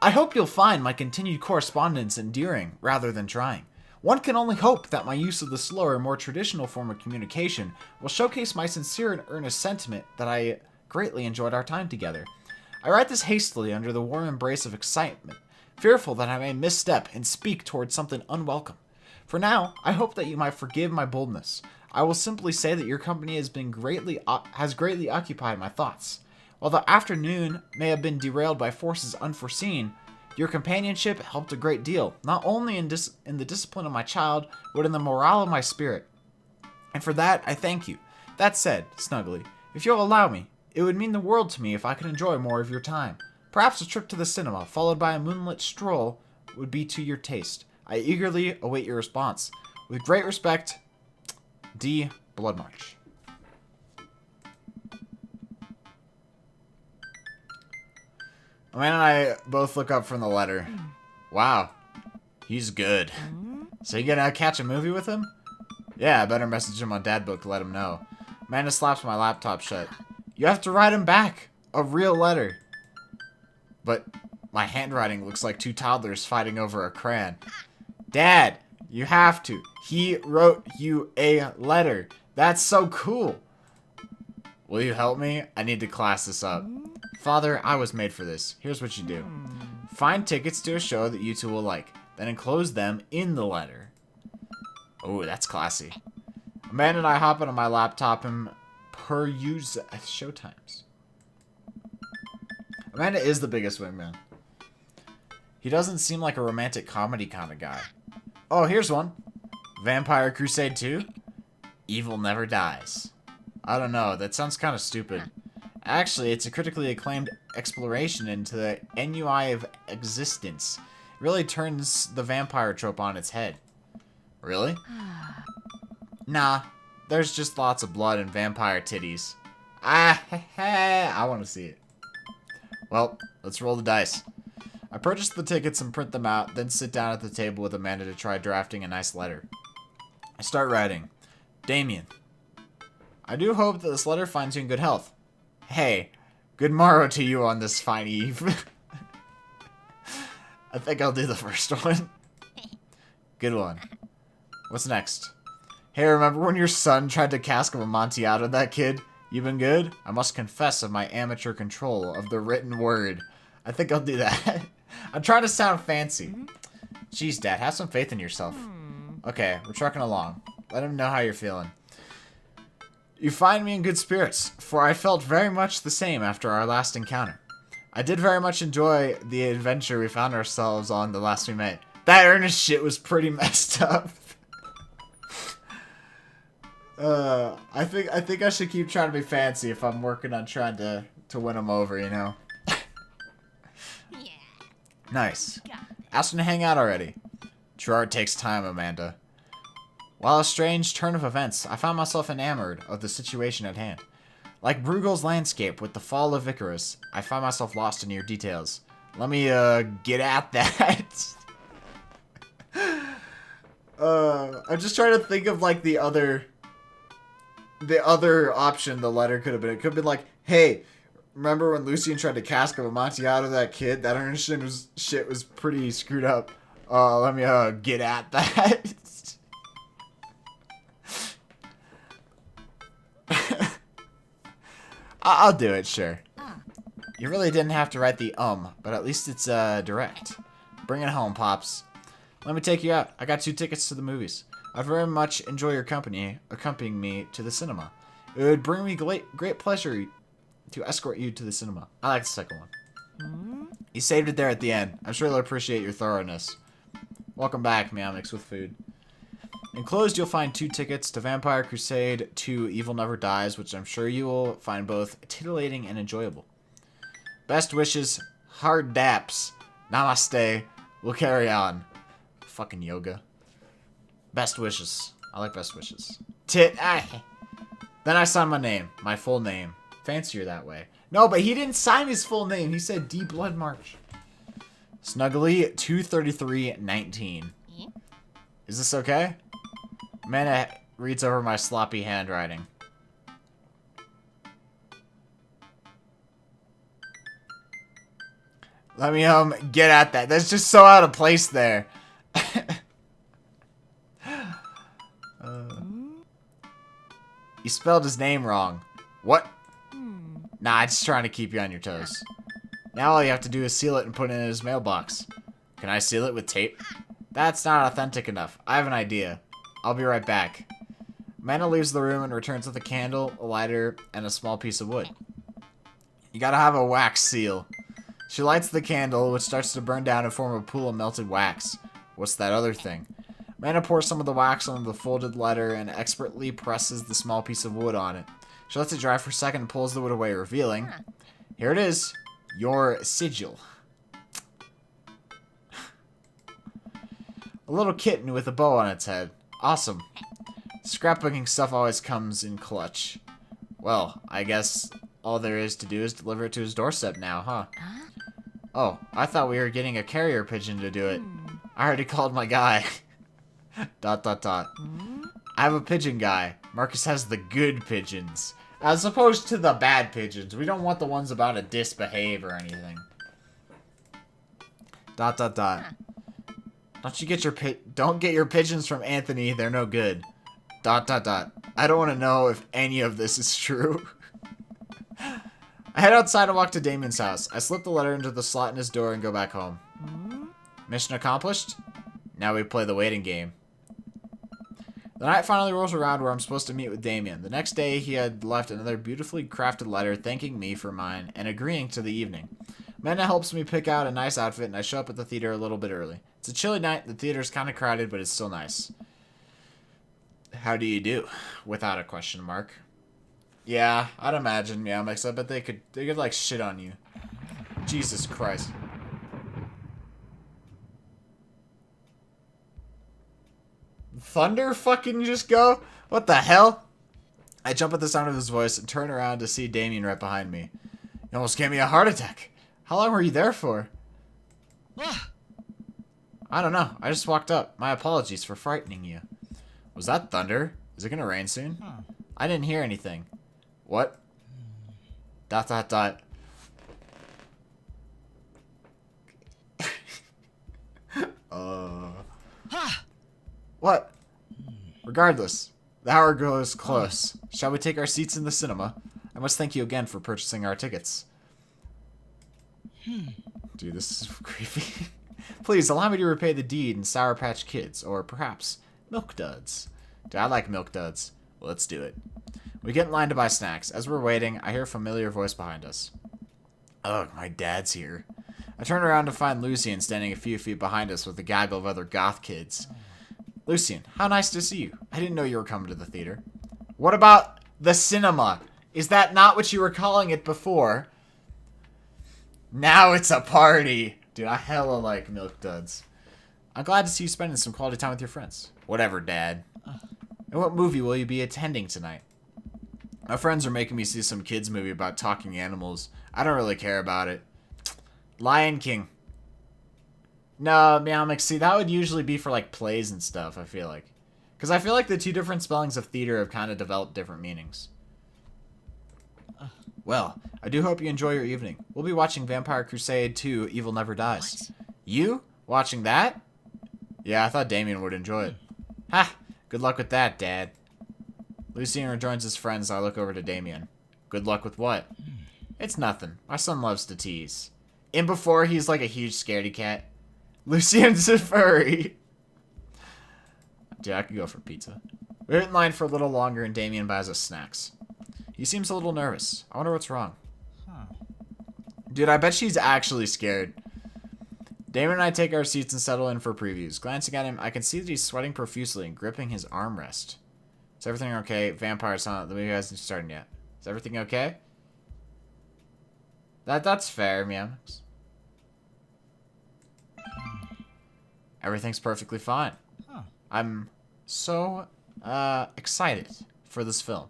I hope you'll find my continued correspondence endearing rather than trying. One can only hope that my use of the slower, more traditional form of communication will showcase my sincere and earnest sentiment that I greatly enjoyed our time together. I write this hastily under the warm embrace of excitement, fearful that I may misstep and speak towards something unwelcome. For now, I hope that you might forgive my boldness. I will simply say that your company has greatly occupied my thoughts. While the afternoon may have been derailed by forces unforeseen, your companionship helped a great deal, not only in the discipline of my child, but in the morale of my spirit. And for that, I thank you. That said, Snuggly, if you'll allow me, it would mean the world to me if I could enjoy more of your time. Perhaps a trip to the cinema, followed by a moonlit stroll, would be to your taste. I eagerly await your response. With great respect, D. Bloodmarch. Amanda and I both look up from the letter. Wow, he's good. So you gonna catch a movie with him? Yeah, I better message him on Dad Book to let him know. Amanda slaps my laptop shut. You have to write him back. A real letter. But my handwriting looks like two toddlers fighting over a crayon. Dad, you have to. He wrote you a letter. That's so cool. Will you help me? I need to class this up. Father, I was made for this. Here's what you do. Find tickets to a show that you two will like. Then enclose them in the letter. Oh, that's classy. Amanda and I hop onto my laptop and peruse showtimes. Amanda is the biggest wingman. He doesn't seem like a romantic comedy kind of guy. Oh, here's one. Vampire Crusade 2? Evil Never Dies. I don't know, that sounds kind of stupid. Actually, it's a critically acclaimed exploration into the ennui of existence. It really turns the vampire trope on its head. Really? Nah, there's just lots of blood and vampire titties. I want to see it. Well, let's roll the dice. I purchase the tickets and print them out, then sit down at the table with Amanda to try drafting a nice letter. I start writing. Damien, I do hope that this letter finds you in good health. Hey, good morrow to you on this fine eve. I think I'll do the first one. Good one. What's next? Hey, remember when your son tried to cask of Amontillado that kid? You been good? I must confess of my amateur control of the written word. I think I'll do that. I'm trying to sound fancy. Jeez, Dad, have some faith in yourself. Okay, we're trucking along. Let him know how you're feeling. You find me in good spirits, for I felt very much the same after our last encounter. I did very much enjoy the adventure we found ourselves on the last we met. That Ernest shit was pretty messed up. I think I should keep trying to be fancy if I'm working on trying to win him over, you know? Yeah. Nice. Ask him to hang out already. True art takes time, Amanda. While a strange turn of events, I found myself enamored of the situation at hand. Like Bruegel's landscape with the fall of Icarus, I find myself lost in your details. Let me, get at that. I'm just trying to think of, like, the other option the letter could have been. It could have been like, hey, remember when Lucien tried to cask of Amontillado that kid? That Ernest shit was pretty screwed up. Let me, get at that. I'll do it, sure. You really didn't have to write the but at least it's direct. Bring it home, Pops. Let me take you out. I got 2 tickets to the movies. I very much enjoy your company accompanying me to the cinema. It would bring me great pleasure to escort you to the cinema. I like the second one. You saved it there at the end. I'm sure they'll appreciate your thoroughness. Welcome back, Meowmix with food. Enclosed, you'll find 2 tickets to Vampire Crusade 2 Evil Never Dies, which I'm sure you will find both titillating and enjoyable. Best wishes, hard daps. Namaste. We'll carry on. Fucking yoga. Best wishes. I like best wishes. Then I sign my name. My full name. Fancier that way. No, but he didn't sign his full name. He said D Blood March. Snuggly 23319. Is this okay? Amanda reads over my sloppy handwriting. Let me get at that. That's just so out of place there. You spelled his name wrong. What? Nah, I'm just trying to keep you on your toes. Now all you have to do is seal it and put it in his mailbox. Can I seal it with tape? That's not authentic enough. I have an idea. I'll be right back. Amanda leaves the room and returns with a candle, a lighter, and a small piece of wood. You gotta have a wax seal. She lights the candle, which starts to burn down and form a pool of melted wax. What's that other thing? Amanda pours some of the wax on the folded letter and expertly presses the small piece of wood on it. She lets it dry for a second and pulls the wood away, revealing, here it is, your sigil. A little kitten with a bow on its head. Awesome. Scrapbooking stuff always comes in clutch. Well, I guess all there is to do is deliver it to his doorstep now, huh? Oh, I thought we were getting a carrier pigeon to do it. I already called my guy. ... I have a pigeon guy. Marcus has the good pigeons. As opposed to the bad pigeons. We don't want the ones about to disbehave or anything. ... Don't get your pigeons from Anthony. They're no good. ... I don't want to know if any of this is true. I head outside and walk to Damien's house. I slip the letter into the slot in his door and go back home. Mission accomplished? Now we play the waiting game. The night finally rolls around where I'm supposed to meet with Damien. The next day, he had left another beautifully crafted letter thanking me for mine and agreeing to the evening. Amanda helps me pick out a nice outfit, and I show up at the theater a little bit early. It's a chilly night. The theater's kind of crowded, but it's still nice. How do you do? Without a question mark. Yeah, I'd imagine. Yeah, Mix. I bet they could like shit on you. Jesus Christ. Thunder fucking just go? What the hell? I jump at the sound of his voice and turn around to see Damien right behind me. You almost gave me a heart attack. How long were you there for? I don't know. I just walked up. My apologies for frightening you. Was that thunder? Is it gonna rain soon? I didn't hear anything. What? ... What? Regardless, the hour grows close. Shall we take our seats in the cinema? I must thank you again for purchasing our tickets. Dude, this is creepy. Please, allow me to repay the deed in Sour Patch Kids, or perhaps Milk Duds. Dude, I like Milk Duds. Well, let's do it. We get in line to buy snacks. As we're waiting, I hear a familiar voice behind us. Ugh, my dad's here. I turn around to find Lucian standing a few feet behind us with a gaggle of other goth kids. Lucian, how nice to see you. I didn't know you were coming to the theater. What about the cinema? Is that not what you were calling it before? Now it's a party. Dude, I hella like Milk Duds. I'm glad to see you spending some quality time with your friends. Whatever, Dad. And what movie will you be attending tonight? My friends are making me see some kids movie about talking animals. I don't really care about it. Lion King. No, Meowmix, see, that would usually be for, like, plays and stuff, I feel like. Because I feel like the two different spellings of theater have kind of developed different meanings. Well, I do hope you enjoy your evening. We'll be watching Vampire Crusade 2 Evil Never Dies. What? You? Watching that? Yeah, I thought Damien would enjoy it. Ha! Good luck with that, Dad. Lucian rejoins his friends, and I look over to Damien. Good luck with what? It's nothing. My son loves to tease. And before, he's like a huge scaredy cat. Lucien's a furry. Dude, I could go for pizza. We wait in line for a little longer and Damien buys us snacks. He seems a little nervous. I wonder what's wrong. Dude, I bet she's actually scared. Damon and I take our seats and settle in for previews. Glancing at him, I can see that he's sweating profusely and gripping his armrest. Is everything okay? Vampire's on. The movie hasn't started yet. Is everything okay? That's fair, Meowmix. Everything's perfectly fine. I'm so excited for this film.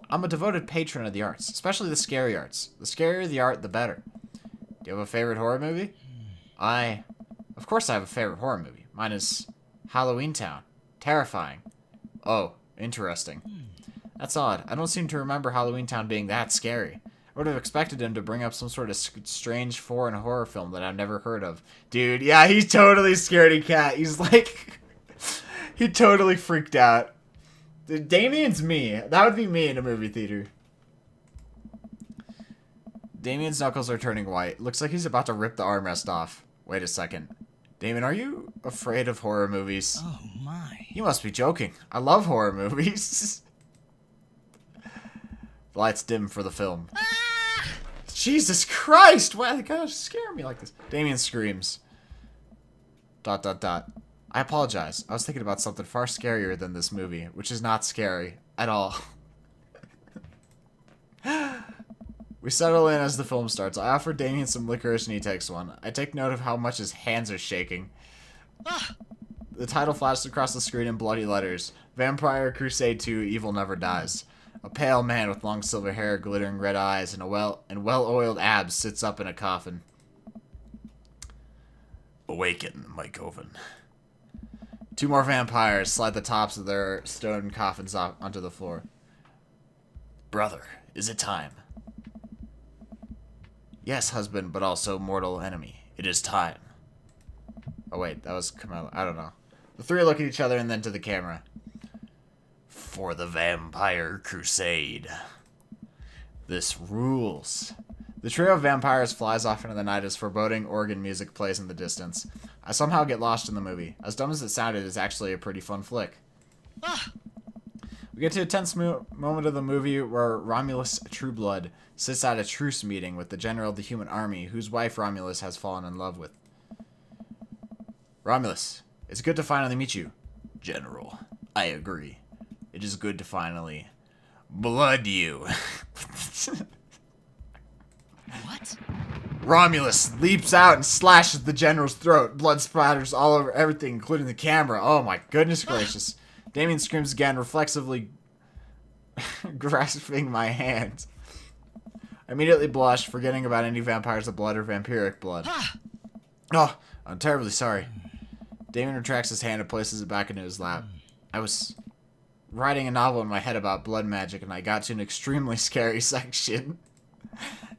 I'm a devoted patron of the arts, especially the scary arts. The scarier the art, the better. Do you have a favorite horror movie? Of course I have a favorite horror movie. Mine is Halloween Town. Terrifying. Oh, interesting. That's odd. I don't seem to remember Halloween Town being that scary. I would have expected him to bring up some sort of strange foreign horror film that I've never heard of. Dude, yeah, he's totally scaredy cat. He's like... he totally freaked out. Dude, Damien's me. That would be me in a movie theater. Damien's knuckles are turning white. Looks like he's about to rip the armrest off. Wait a second. Damien, are you afraid of horror movies? Oh my. You must be joking. I love horror movies. The lights dim for the film. Jesus Christ! Why the gosh scare me like this? Damien screams. ... I apologize. I was thinking about something far scarier than this movie, which is not scary at all. We settle in as the film starts. I offer Damien some licorice and he takes one. I take note of how much his hands are shaking. The title flashes across the screen in bloody letters. Vampire Crusade 2: Evil Never Dies. A pale man with long silver hair, glittering red eyes, and well-oiled abs sits up in a coffin. Awaken, my coven. Two more vampires slide the tops of their stone coffins off onto the floor. Brother, is it time? Yes, husband, but also mortal enemy. It is time. Oh wait, that was Camilla. I don't know. The three look at each other and then to the camera. For the Vampire Crusade. This rules. The trio of vampires flies off into the night as foreboding organ music plays in the distance. I somehow get lost in the movie. As dumb as it sounded, it's actually a pretty fun flick. We get to a tense moment of the movie where Romulus Trueblood sits at a truce meeting with the general of the human army, whose wife Romulus has fallen in love with. Romulus, it's good to finally meet you. General, I agree. It is good to finally blood you. What? Romulus leaps out and slashes the general's throat. Blood splatters all over everything, including the camera. Oh my goodness gracious. Damien screams again, reflexively grasping my hand. I immediately blush, forgetting about any vampires of blood or vampiric blood. Oh, I'm terribly sorry. Damien retracts his hand and places it back into his lap. I was writing a novel in my head about blood magic, and I got to an extremely scary section.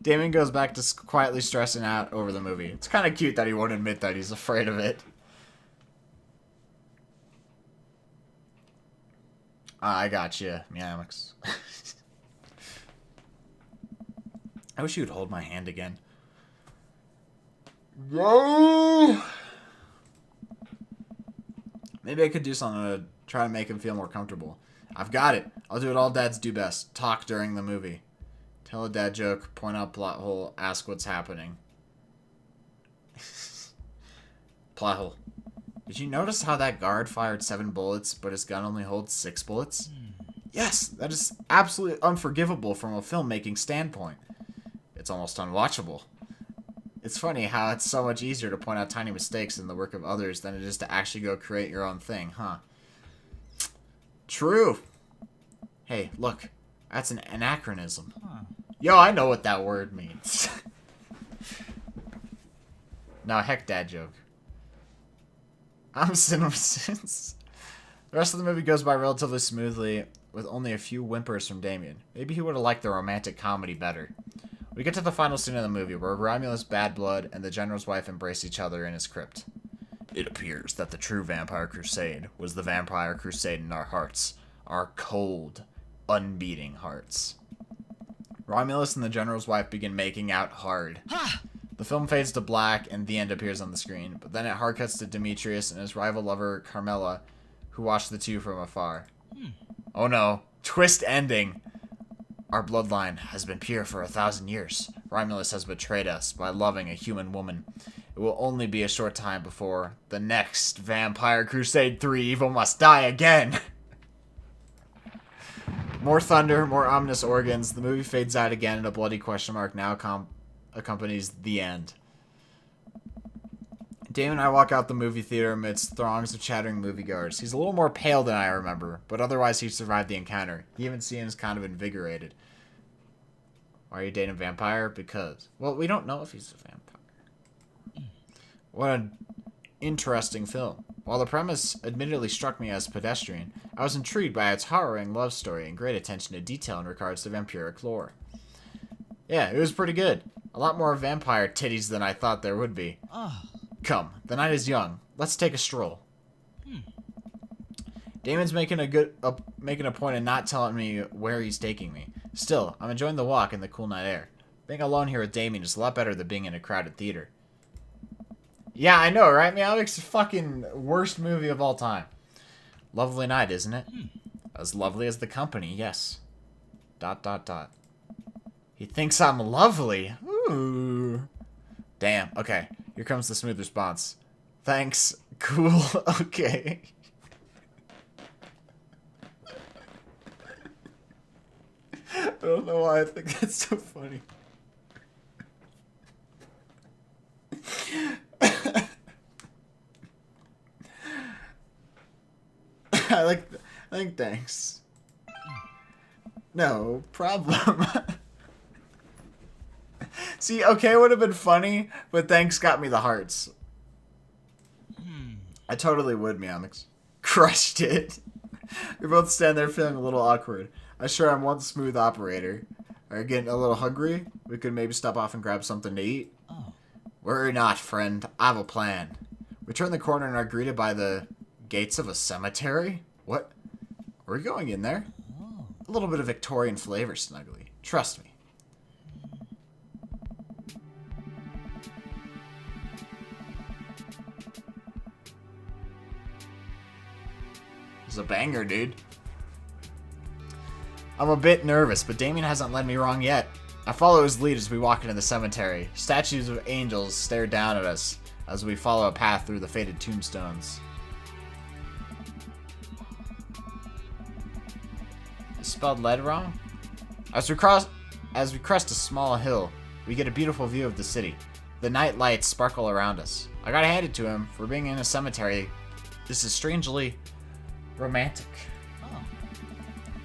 Damien goes back to quietly stressing out over the movie. It's kind of cute that he won't admit that he's afraid of it. I got you, Meowmix. I wish you would hold my hand again. Whoa! Maybe I could do something to try to make him feel more comfortable. I've got it. I'll do what all dads do best. Talk during the movie. Tell a dad joke, point out plot hole, ask what's happening. Plot hole. Did you notice how that guard fired 7 bullets, but his gun only holds 6 bullets? Yes, that is absolutely unforgivable from a filmmaking standpoint. It's almost unwatchable. It's funny how it's so much easier to point out tiny mistakes in the work of others than it is to actually go create your own thing, huh? True. Hey, look. That's an anachronism. Yo, I know what that word means. No, heck dad joke. I'm CinemaSins. The rest of the movie goes by relatively smoothly, with only a few whimpers from Damien. Maybe he would have liked the romantic comedy better. We get to the final scene of the movie, where Romulus Bad Blood and the General's wife embrace each other in his crypt. It appears that the true Vampire Crusade was the Vampire Crusade in our hearts. Our cold, unbeating hearts. Romulus and the general's wife begin making out hard. The film fades to black and the end appears on the screen, but then it hard cuts to Demetrius and his rival lover Carmela, who watch the two from afar. Oh no, twist ending! Our bloodline has been pure for 1,000 years. Romulus has betrayed us by loving a human woman. It will only be a short time before the next Vampire Crusade 3 Evil Must Die Again! More thunder, more ominous organs. The movie fades out again and a bloody question mark now accompanies the end. Damon and I walk out the movie theater amidst throngs of chattering moviegoers. He's a little more pale than I remember, but otherwise he survived the encounter. He even seems kind of invigorated. Why are you dating a vampire? Because, well, we don't know if he's a vampire. What an interesting film. While the premise admittedly struck me as pedestrian, I was intrigued by its harrowing love story and great attention to detail in regards to vampiric lore. Yeah, it was pretty good. A lot more vampire titties than I thought there would be. Come, the night is young. Let's take a stroll. Damon's making a point of not telling me where he's taking me. Still, I'm enjoying the walk and the cool night air. Being alone here with Damien is a lot better than being in a crowded theater. Yeah, I know, right? Meowic's the fucking worst movie of all time. Lovely night, isn't it? As lovely as the company, yes. ... He thinks I'm lovely. Ooh. Damn, okay. Here comes the smooth response. Thanks. Cool. Okay. I don't know why I think that's so funny. I think thanks. No problem. See, okay would have been funny, but thanks got me the hearts. I totally would, Meowmix. Crushed it. We both stand there feeling a little awkward. I sure am one smooth operator. Are you getting a little hungry? We could maybe stop off and grab something to eat. Worry not, friend. I have a plan. We turn the corner and are greeted by the gates of a cemetery? What? Are we going in there? A little bit of Victorian flavor, Snuggly. Trust me. It's a banger, dude. I'm a bit nervous, but Damien hasn't led me wrong yet. I follow his lead as we walk into the cemetery. Statues of angels stare down at us as we follow a path through the faded tombstones. Is spelled lead wrong? As we crest a small hill, we get a beautiful view of the city. The night lights sparkle around us. I gotta hand it to him for being in a cemetery. This is strangely romantic.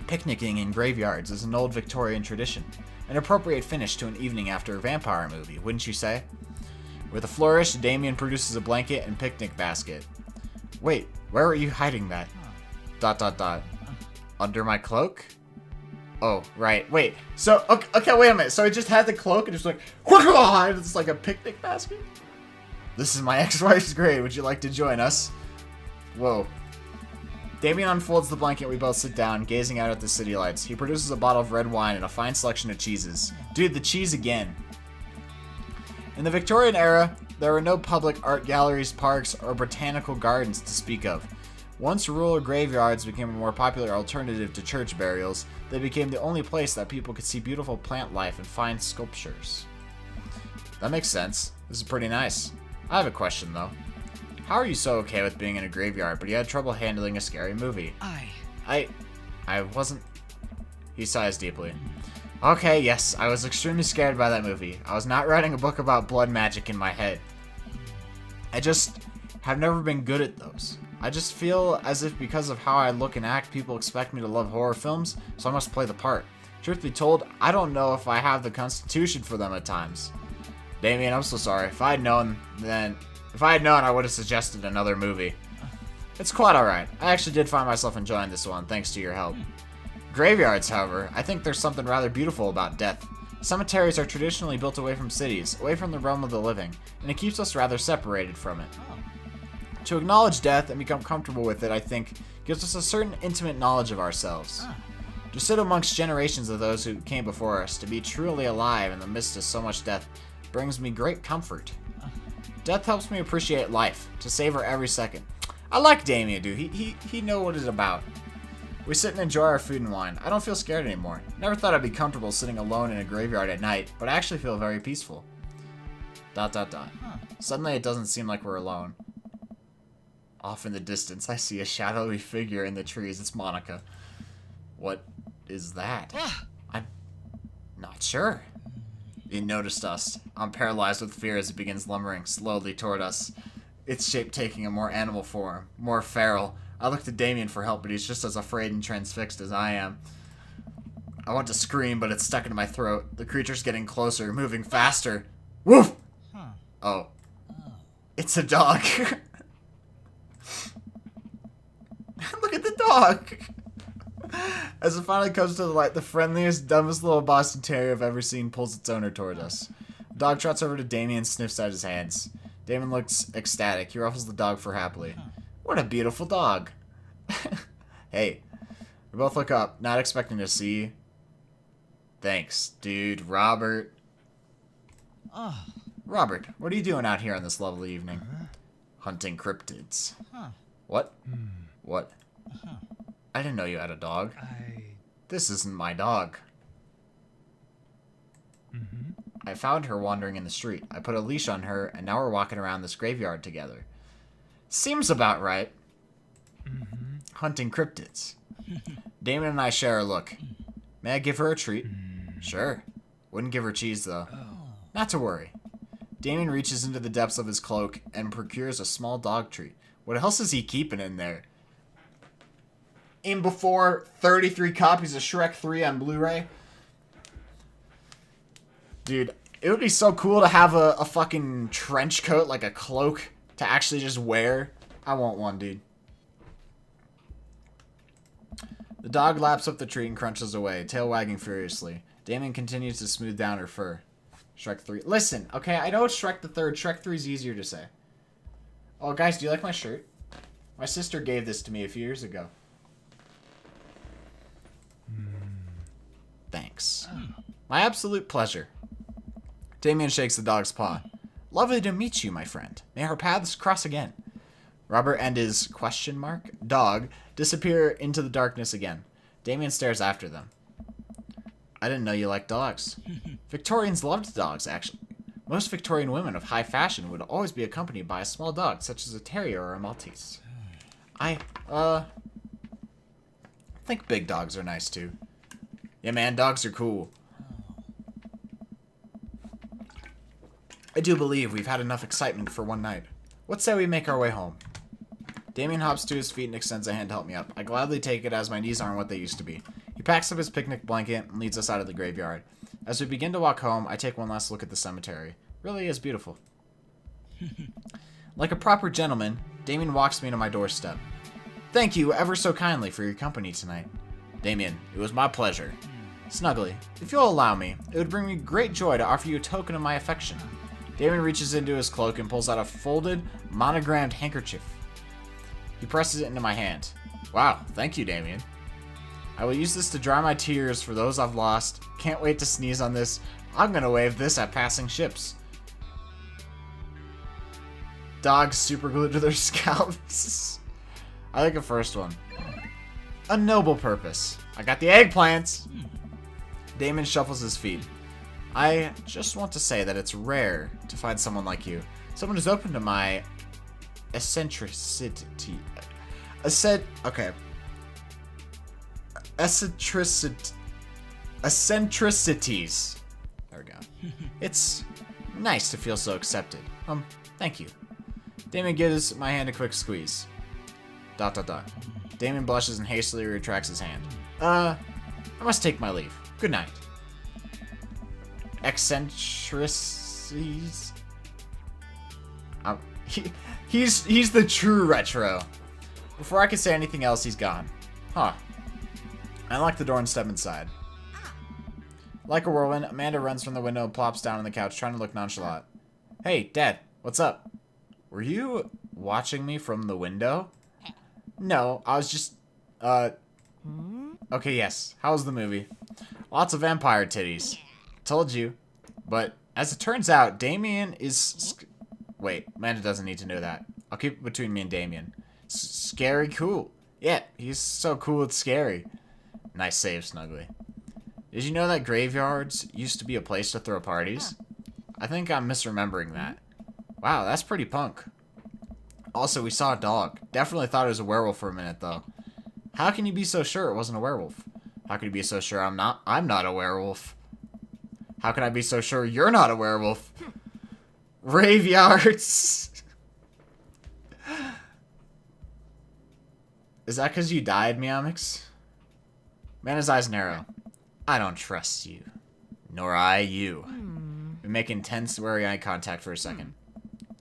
Picnicking in graveyards is an old Victorian tradition. An appropriate finish to an evening after a vampire movie, wouldn't you say? With a flourish, Damien produces a blanket and picnic basket. Wait, where are you hiding that? ... Under my cloak? Oh, right. Wait. So, okay, wait a minute. So I just had the cloak and just like, it's like a picnic basket? This is my ex-wife's grave. Would you like to join us? Whoa. Damien unfolds the blanket. We both sit down, gazing out at the city lights. He produces a bottle of red wine and a fine selection of cheeses. Dude, the cheese again. In the Victorian era, there were no public art galleries, parks, or botanical gardens to speak of. Once rural graveyards became a more popular alternative to church burials, they became the only place that people could see beautiful plant life and fine sculptures. That makes sense. This is pretty nice. I have a question, though. How are you so okay with being in a graveyard, but you had trouble handling a scary movie? I wasn't... He sighs deeply. Okay, yes, I was extremely scared by that movie. I was not writing a book about blood magic in my head. I just have never been good at those. I just feel as if because of how I look and act, people expect me to love horror films, so I must play the part. Truth be told, I don't know if I have the constitution for them at times. Damien, I'm so sorry. If I had known, I would have suggested another movie. It's quite alright. I actually did find myself enjoying this one, thanks to your help. Graveyards, however, I think there's something rather beautiful about death. Cemeteries are traditionally built away from cities, away from the realm of the living, and it keeps us rather separated from it. To acknowledge death and become comfortable with it, I think, gives us a certain intimate knowledge of ourselves. To sit amongst generations of those who came before us, to be truly alive in the midst of so much death, brings me great comfort. Death helps me appreciate life, to savor every second. I like Damien, dude. He know what it's about. We sit and enjoy our food and wine. I don't feel scared anymore. Never thought I'd be comfortable sitting alone in a graveyard at night, but I actually feel very peaceful. ... Suddenly it doesn't seem like we're alone. Off in the distance, I see a shadowy figure in the trees. It's Monica. What is that? I'm not sure. It noticed us. I'm paralyzed with fear as it begins lumbering slowly toward us. Its shape taking a more animal form, more feral. I look to Damien for help, but he's just as afraid and transfixed as I am. I want to scream, but it's stuck into my throat. The creature's getting closer, moving faster. Woof! Oh. It's a dog. Look at the dog. As it finally comes to the light, the friendliest, dumbest little Boston Terrier I've ever seen pulls its owner toward us. The dog trots over to Damien and sniffs at his hands. Damien looks ecstatic. He ruffles the dog fur happily. What a beautiful dog. Hey, we both look up, not expecting to see. Thanks, dude. Robert. Robert, what are you doing out here on this lovely evening? Hunting cryptids. What? What? I didn't know you had a dog. This isn't my dog. I found her wandering in the street. I put a leash on her, and now we're walking around this graveyard together. Seems about right. Hunting cryptids. Damon and I share a look. May I give her a treat? Sure. Wouldn't give her cheese, though. Not to worry. Damien reaches into the depths of his cloak and procures a small dog treat. What else is he keeping in there? In before 33 copies of Shrek 3 on Blu-ray? Dude, it would be so cool to have a fucking trench coat, like a cloak, to actually just wear. I want one, dude. The dog laps up the tree and crunches away, tail wagging furiously. Damien continues to smooth down her fur. Shrek 3. Listen, okay, I know it's Shrek the Third. Shrek 3 is easier to say. Oh, guys, do you like my shirt? My sister gave this to me a few years ago. Thanks. My absolute pleasure. Damien shakes the dog's paw. Lovely to meet you, my friend. May our paths cross again. Robert and his dog disappear into the darkness again. Damien stares after them. I didn't know you liked dogs. Victorians loved dogs, actually. Most Victorian women of high fashion would always be accompanied by a small dog, such as a terrier or a Maltese. I think big dogs are nice, too. Yeah, man, dogs are cool. I do believe we've had enough excitement for one night. What say we make our way home? Damien hops to his feet and extends a hand to help me up. I gladly take it as my knees aren't what they used to be. He packs up his picnic blanket and leads us out of the graveyard. As we begin to walk home, I take one last look at the cemetery. Really is beautiful. Like a proper gentleman, Damien walks me to my doorstep. Thank you ever so kindly for your company tonight. Damien, it was my pleasure. Snuggly, if you'll allow me, it would bring me great joy to offer you a token of my affection. Damien reaches into his cloak and pulls out a folded, monogrammed handkerchief. He presses it into my hand. Wow, thank you, Damien. I will use this to dry my tears for those I've lost. Can't wait to sneeze on this. I'm gonna wave this at passing ships. Dogs super glued to their scalps. I like the first one. A noble purpose. I got the eggplants. Damon shuffles his feet. I just want to say that it's rare to find someone like you. Someone who's open to my eccentricity. Okay. Eccentricities. There we go. It's nice to feel so accepted. Thank you. Damon gives my hand a quick squeeze. ... Damon blushes and hastily retracts his hand. I must take my leave. Good night. Eccentricities. He's the true retro. Before I can say anything else, he's gone. Huh. I unlock the door and step inside. Like a whirlwind, Amanda runs from the window and plops down on the couch, trying to look nonchalant. Hey, Dad, what's up? Were you watching me from the window? No, I was just, Okay, yes. How was the movie? Lots of vampire titties. Told you. But as it turns out, Damien is... Wait, Amanda doesn't need to know that. I'll keep it between me and Damien. Scary cool. Yeah, he's so cool it's scary. Nice save, Snuggly. Did you know that graveyards used to be a place to throw parties? I think I'm misremembering that. Wow, that's pretty punk. Also, we saw a dog. Definitely thought it was a werewolf for a minute, though. How can you be so sure it wasn't a werewolf? How can you be so sure I'm not a werewolf? How can I be so sure you're not a werewolf? Graveyards. Is that because you died, Meowmix? Man, his eyes narrow. I don't trust you. Nor I you. We make intense, wary eye contact for a second.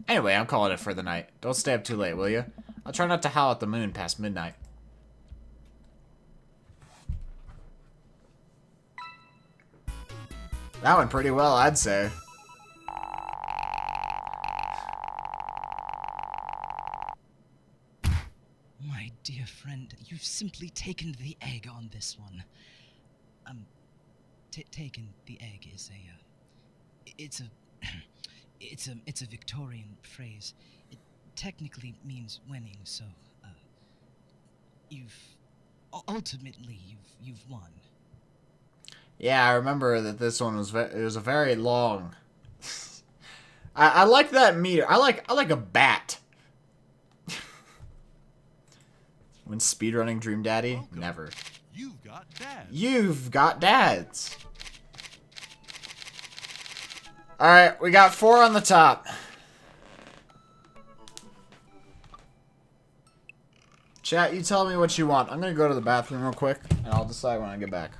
Anyway, I'm calling it for the night. Don't stay up too late, will you? I'll try not to howl at the moon past midnight. That went pretty well, I'd say. My dear friend, you've simply taken the egg on this one. Taken the egg is it's a Victorian phrase. It technically means winning, so, ultimately, you've won. Yeah, I remember that this one was it was a very long. I like that meter. I like a bat. When speedrunning Dream Daddy, Welcome. never. You've got dads. You've got dads. All right, we got 4 on the top. Chat, you tell me what you want. I'm gonna go to the bathroom real quick, and I'll decide when I get back.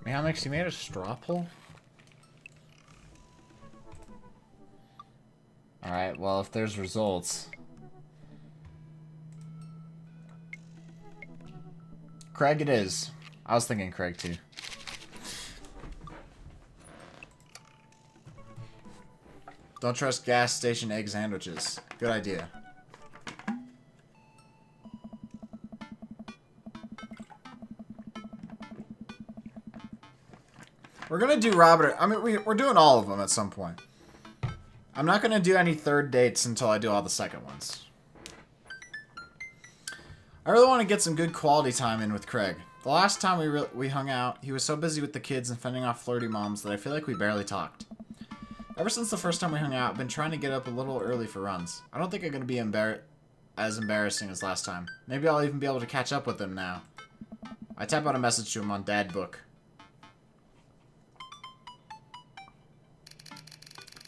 Meowmix, you made a straw poll? Alright, well, if there's results... Craig it is. I was thinking Craig, too. Don't trust gas station egg sandwiches. Good idea. We're gonna do Robert. I mean, we're doing all of them at some point. I'm not gonna do any third dates until I do all the second ones. I really want to get some good quality time in with Craig. The last time we hung out, he was so busy with the kids and fending off flirty moms that I feel like we barely talked. Ever since the first time we hung out, I've been trying to get up a little early for runs. I don't think I'm gonna be as embarrassing as last time. Maybe I'll even be able to catch up with him now. I type out a message to him on Dad Book.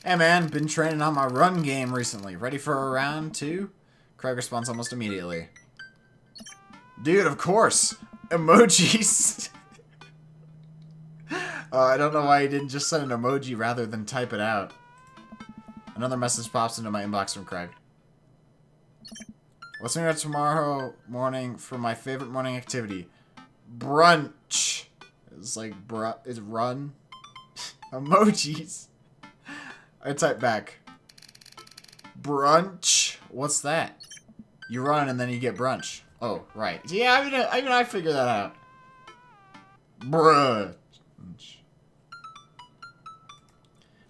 Hey man, been training on my run game recently. Ready for a round 2? Craig responds almost immediately. Dude, of course! Emojis! I don't know why he didn't just send an emoji rather than type it out. Another message pops into my inbox from Craig. Let's meet up tomorrow morning for my favorite morning activity. Brunch. It's like, it's run. Emojis. I type back. Brunch. What's that? You run and then you get brunch. Oh, right. Yeah, I mean, I figured that out. Brunch.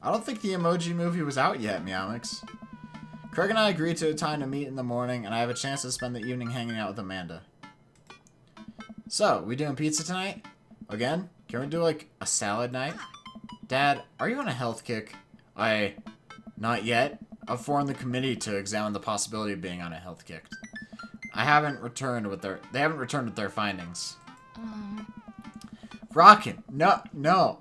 I don't think the Emoji Movie was out yet, Meowmix. Craig and I agreed to a time to meet in the morning, and I have a chance to spend the evening hanging out with Amanda. So, we doing pizza tonight? Again? Can we do, like, a salad night? Dad, are you on a health kick? Not yet. I've formed the committee to examine the possibility of being on a health kick. They haven't returned with their findings. Rockin'. No.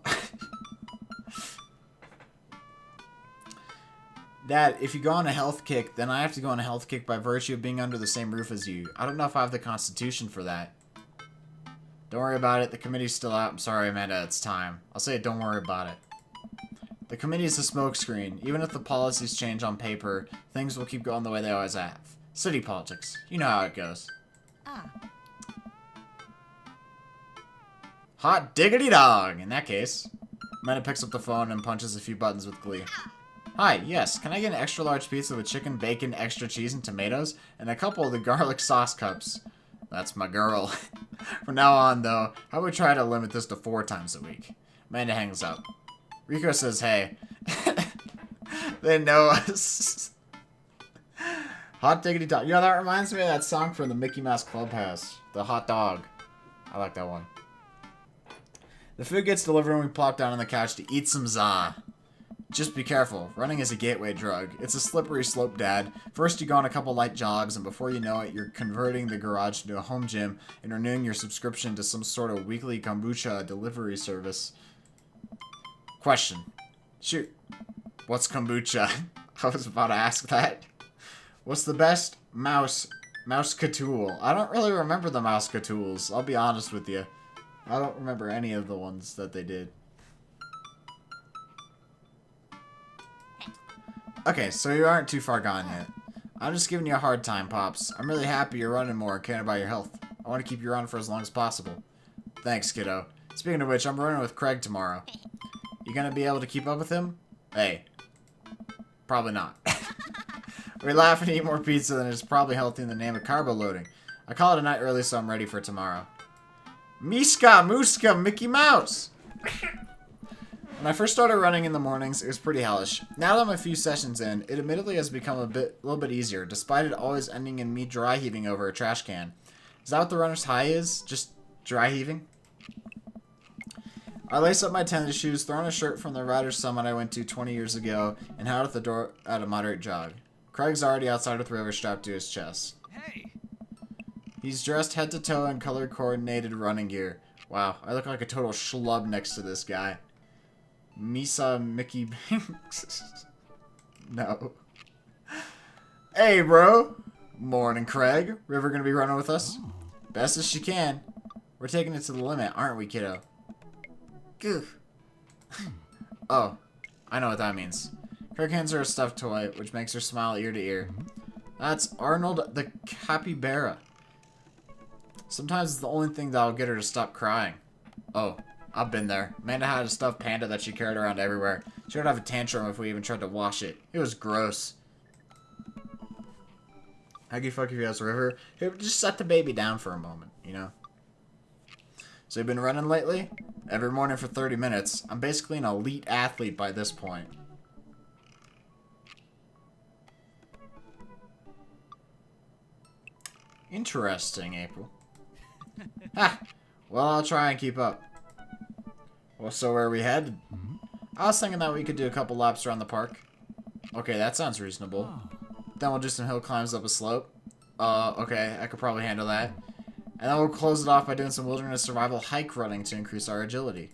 Dad, if you go on a health kick, then I have to go on a health kick by virtue of being under the same roof as you. I don't know if I have the constitution for that. Don't worry about it. The committee's still out. I'm sorry, Amanda. It's time. I'll say it. Don't worry about it. The committee's a smokescreen. Even if the policies change on paper, things will keep going the way they always have. City politics. You know how it goes. Hot diggity dog. In that case, Amanda picks up the phone and punches a few buttons with glee. Hi, yes, can I get an extra large pizza with chicken, bacon, extra cheese, and tomatoes? And a couple of the garlic sauce cups. That's my girl. From now on, though, I would try to limit this to 4 times a week. Amanda hangs up. Rico says, hey. They know us. Hot diggity dog. You know, that reminds me of that song from the Mickey Mouse Clubhouse. The hot dog. I like that one. The food gets delivered and we plop down on the couch to eat some za. Just be careful. Running is a gateway drug. It's a slippery slope, Dad. First you go on a couple light jogs, and before you know it, you're converting the garage into a home gym and renewing your subscription to some sort of weekly kombucha delivery service. Question. Shoot. What's kombucha? I was about to ask that. What's the best mouse-catool? I don't really remember the mouse-catools. I'll be honest with you. I don't remember any of the ones that they did. Okay, so you aren't too far gone yet. I'm just giving you a hard time, Pops. I'm really happy you're running more and caring about your health. I want to keep you around for as long as possible. Thanks, kiddo. Speaking of which, I'm running with Craig tomorrow. You gonna be able to keep up with him? Hey. Probably not. We laugh and eat more pizza than is probably healthy in the name of carbo loading. I call it a night early, so I'm ready for tomorrow. Miska, Muska, Mickey Mouse! When I first started running in the mornings, it was pretty hellish. Now that I'm a few sessions in, it admittedly has become a little bit easier, despite it always ending in me dry heaving over a trash can. Is that what the runner's high is? Just dry heaving? I lace up my tennis shoes, throw on a shirt from the Rider's Summit I went to 20 years ago, and head out the door at a moderate jog. Craig's already outside with River strapped to his chest. Hey! He's dressed head to toe in color-coordinated running gear. Wow, I look like a total schlub next to this guy. Misa Mickey Banks. No. Hey, bro. Morning, Craig. River gonna be running with us? Best as she can. We're taking it to the limit, aren't we, kiddo? Goof. Oh, I know what that means. Craig hands her a stuffed toy, which makes her smile ear to ear. That's Arnold the capybara. Sometimes it's the only thing that'll get her to stop crying. Oh. I've been there. Amanda had a stuffed panda that she carried around everywhere. She would have a tantrum if we even tried to wash it. It was gross. Huggy fuck if you ask River. Hey, just set the baby down for a moment, you know? So you've been running lately? Every morning for 30 minutes. I'm basically an elite athlete by this point. Interesting, April. Ha! Well, I'll try and keep up. Well, so where are we headed? I was thinking that we could do a couple laps around the park. Okay, that sounds reasonable. Then we'll do some hill climbs up a slope. Okay, I could probably handle that. And then we'll close it off by doing some wilderness survival hike running to increase our agility.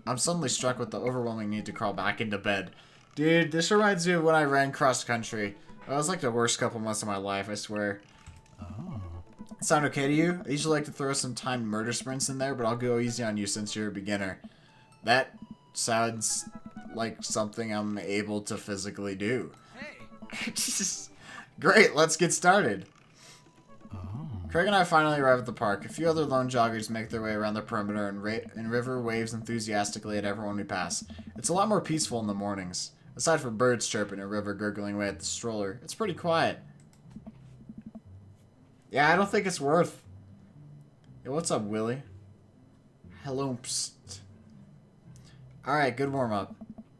I'm suddenly struck with the overwhelming need to crawl back into bed. Dude, this reminds me of when I ran cross country. That was like the worst couple months of my life, I swear. Oh. Sound okay to you? I usually like to throw some timed murder sprints in there, but I'll go easy on you since you're a beginner. That sounds like something I'm able to physically do. Hey! Great, let's get started. Oh. Craig and I finally arrive at the park. A few other lone joggers make their way around the perimeter, and River waves enthusiastically at everyone we pass. It's a lot more peaceful in the mornings. Aside from birds chirping and River gurgling away at the stroller, it's pretty quiet. Yeah, I don't think it's worth. Hey, what's up, Willie? Hello, psst. Alright, good warm-up.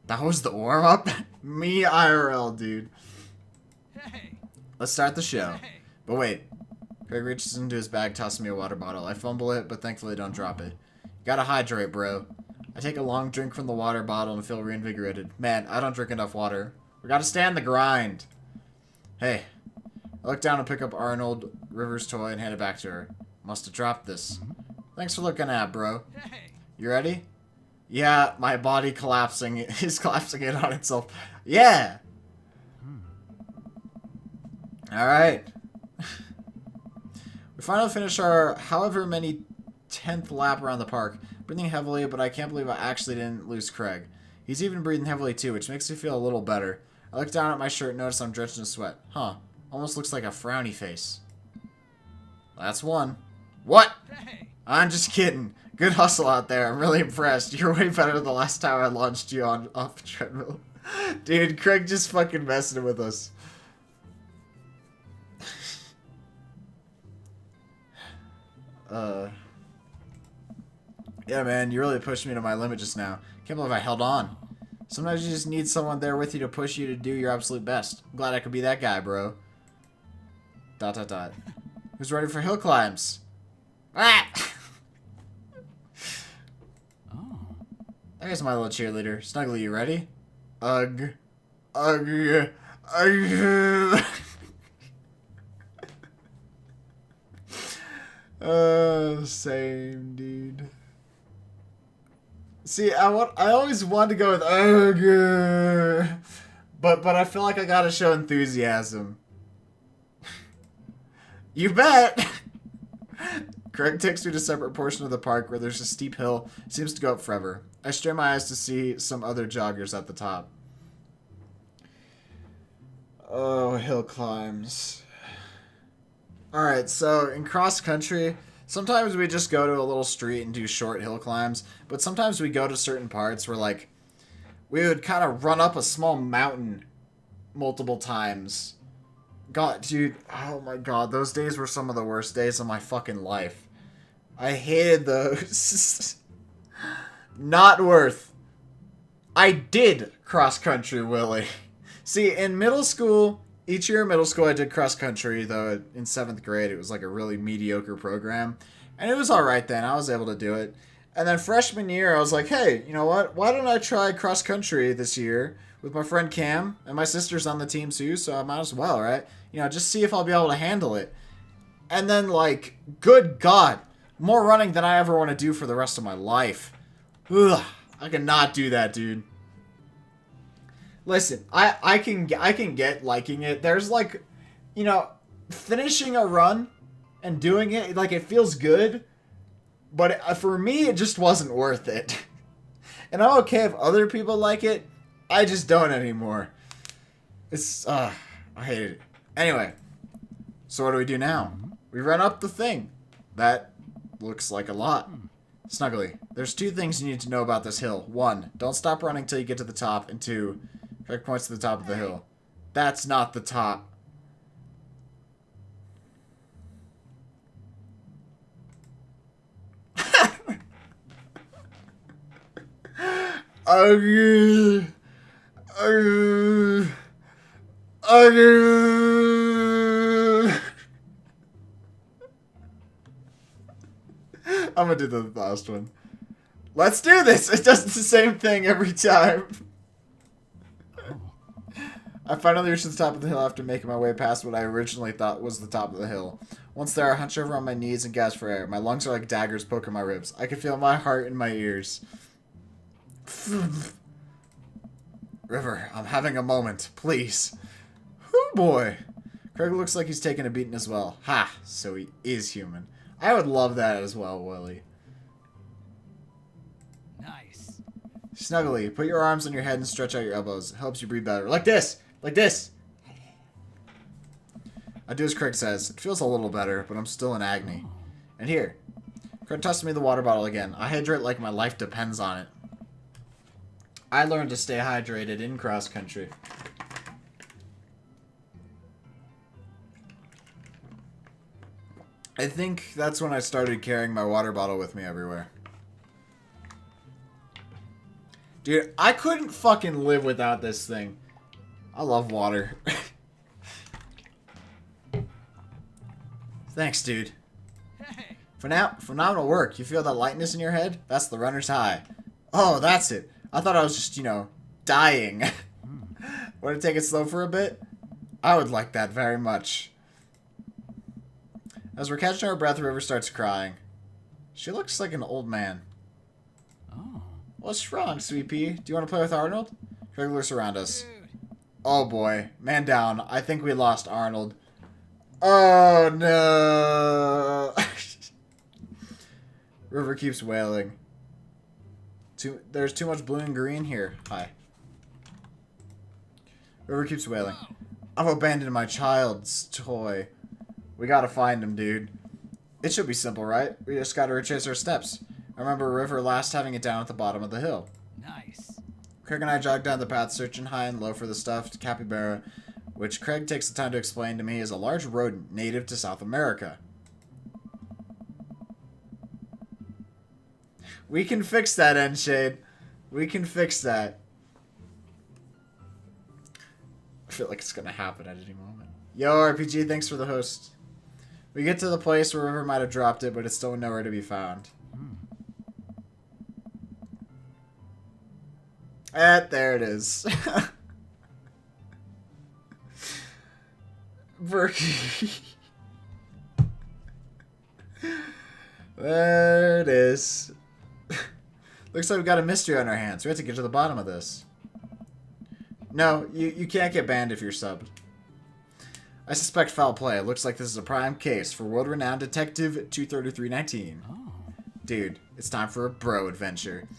That was the warm-up? Me IRL, dude. Hey! Let's start the show. Hey! But wait. Craig reaches into his bag, tossing me a water bottle. I fumble it, but thankfully don't drop it. You gotta hydrate, bro. I take a long drink from the water bottle and feel reinvigorated. Man, I don't drink enough water. We gotta stand the grind. Hey. I look down and pick up Arnold River's toy and hand it back to her. Must have dropped this. Thanks for looking at, bro. Hey! You ready? Yeah, my body collapsing is collapsing in on itself. Yeah! Alright. We finally finished our however many 10th lap around the park. Breathing heavily, but I can't believe I actually didn't lose Craig. He's even breathing heavily too, which makes me feel a little better. I look down at my shirt and notice I'm drenched in sweat. Huh. Almost looks like a frowny face. That's one. What? Hey! I'm just kidding. Good hustle out there. I'm really impressed. You're way better than the last time I launched you on off the treadmill. Dude, Craig just fucking messing with us. Yeah, man, you really pushed me to my limit just now. Can't believe I held on. Sometimes you just need someone there with you to push you to do your absolute best. I'm glad I could be that guy, bro. ... Who's ready for hill climbs? Ah! Oh. There's my little cheerleader. Snuggly, you ready? Ugh. Ugh. Ugh. Same, dude. See, I always wanted to go with ugh, but I feel like I gotta show enthusiasm. You bet. Craig takes me to a separate portion of the park where there's a steep hill. It seems to go up forever. I strain my eyes to see some other joggers at the top. Oh, hill climbs. Alright, so in cross country, sometimes we just go to a little street and do short hill climbs, but sometimes we go to certain parts where, like, we would kind of run up a small mountain multiple times. God, dude, oh my god, those days were some of the worst days of my fucking life. I hated those. Not worth. I did cross country, Willie. See, in middle school, each year in middle school I did cross country, though in 7th grade it was like a really mediocre program. And it was alright then, I was able to do it. And then freshman year I was like, hey, you know what? Why don't I try cross country this year with my friend Cam? And my sister's on the team too, so I might as well, right? You know, just see if I'll be able to handle it. And then, like, good God, more running than I ever want to do for the rest of my life. Ugh, I cannot do that, dude. Listen, I can get liking it. There's, like, you know, finishing a run and doing it, like, it feels good. But for me, it just wasn't worth it. And I'm okay if other people like it. I just don't anymore. It's, I hate it. Anyway, so what do we do now? We run up the thing. That looks like a lot. Snuggly, there's 2 things you need to know about this hill. 1, don't stop running till you get to the top. And 2, Craig points to the top of the hill. That's not the top. Ugh. Ugh. Ugh. I'm gonna do the last one. Let's do this! It does the same thing every time. I finally reached the top of the hill after making my way past what I originally thought was the top of the hill. Once there, I hunch over on my knees and gasp for air. My lungs are like daggers poking my ribs. I can feel my heart in my ears. River, I'm having a moment. Please. Whoo boy! Craig looks like he's taking a beating as well. Ha! So he is human. I would love that as well, Willie. Nice. Snuggly, put your arms on your head and stretch out your elbows. It helps you breathe better. Like this! Like this! I do as Craig says. It feels a little better, but I'm still in agony. And here. Craig tosses me the water bottle again. I hydrate like my life depends on it. I learned to stay hydrated in cross country. I think that's when I started carrying my water bottle with me everywhere. Dude, I couldn't fucking live without this thing. I love water. Thanks, dude. Hey. Phenomenal work. You feel that lightness in your head? That's the runner's high. Oh, that's it. I thought I was just, dying. Want to take it slow for a bit? I would like that very much. As we're catching our breath, River starts crying. She looks like an old man. Oh. What's wrong, Sweet Pea? Do you want to play with Arnold? Craig looks around us. Dude. Oh boy. Man down. I think we lost Arnold. Oh no. River keeps wailing. There's too much blue and green here. Hi. River keeps wailing. I've abandoned my child's toy. We gotta find him, dude. It should be simple, right? We just gotta retrace our steps. I remember River last having it down at the bottom of the hill. Nice. Craig and I jogged down the path, searching high and low for the stuffed capybara, which Craig takes the time to explain to me is a large rodent native to South America. We can fix that, Enshade. We can fix that. I feel like it's gonna happen at any moment. Yo, RPG, thanks for the host. We get to the place where River might have dropped it, but it's still nowhere to be found. There it is. Berkey. There it is. Looks like we've got a mystery on our hands. We have to get to the bottom of this. No, you can't get banned if you're subbed. I suspect foul play. It looks like this is a prime case for world-renowned Detective 23319. Oh. Dude, it's time for a bro adventure.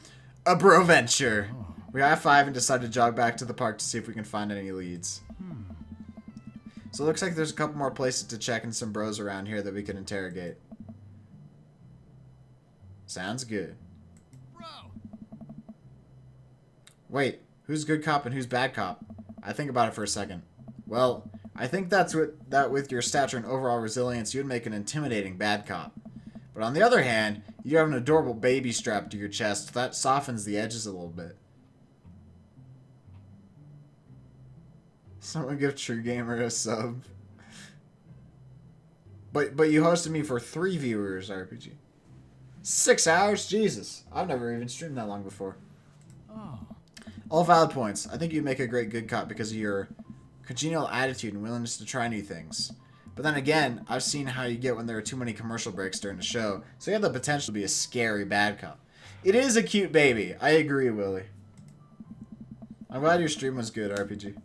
A bro venture! Oh. We high-five and decide to jog back to the park to see if we can find any leads. So it looks like there's a couple more places to check and some bros around here that we can interrogate. Sounds good. Bro. Wait, who's good cop and who's bad cop? I think about it for a second. Well, I think that with your stature and overall resilience, you'd make an intimidating bad cop. But on the other hand, you have an adorable baby strapped to your chest. That softens the edges a little bit. Someone give True Gamer a sub. But you hosted me for 3 viewers, RPG. 6 hours? Jesus. I've never even streamed that long before. Oh. All valid points. I think you'd make a great good cop because of your congenial attitude and willingness to try new things. But then again, I've seen how you get when there are too many commercial breaks during the show, so you have the potential to be a scary bad cop. It is a cute baby. I agree, Willie. I'm glad your stream was good, RPG.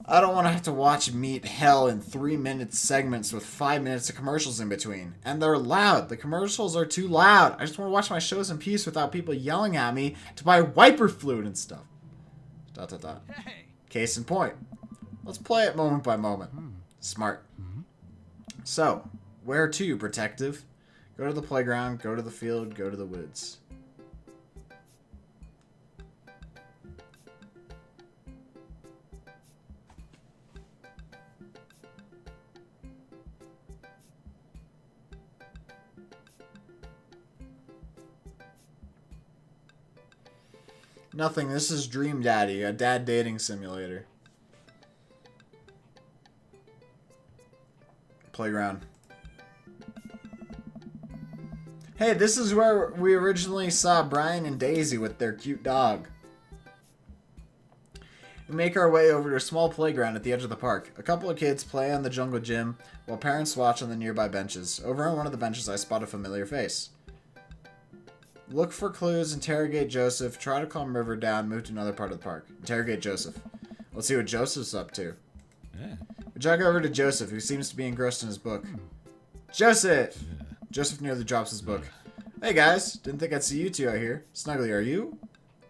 I don't want to have to watch Meet Hell in 3-minute segments with 5 minutes of commercials in between. And they're loud. The commercials are too loud. I just want to watch my shows in peace without people yelling at me to buy wiper fluid and stuff. ... Hey. Case in point. Let's play it moment by moment. Smart. So, where to, Protective? Go to the playground, go to the field, go to the woods. Nothing. This is Dream Daddy, a dad dating simulator. Playground. Hey, this is where we originally saw Brian and Daisy with their cute dog. We make our way over to a small playground at the edge of the park. A couple of kids play on the jungle gym while parents watch on the nearby benches. Over on one of the benches, I spot a familiar face. Look for clues, interrogate Joseph, try to calm River down, move to another part of the park. Interrogate Joseph. Let's see what Joseph's up to. Yeah. We jog over to Joseph, who seems to be engrossed in his book. Joseph! Joseph nearly drops his book. Hey guys, didn't think I'd see you two out here. Snuggly, are you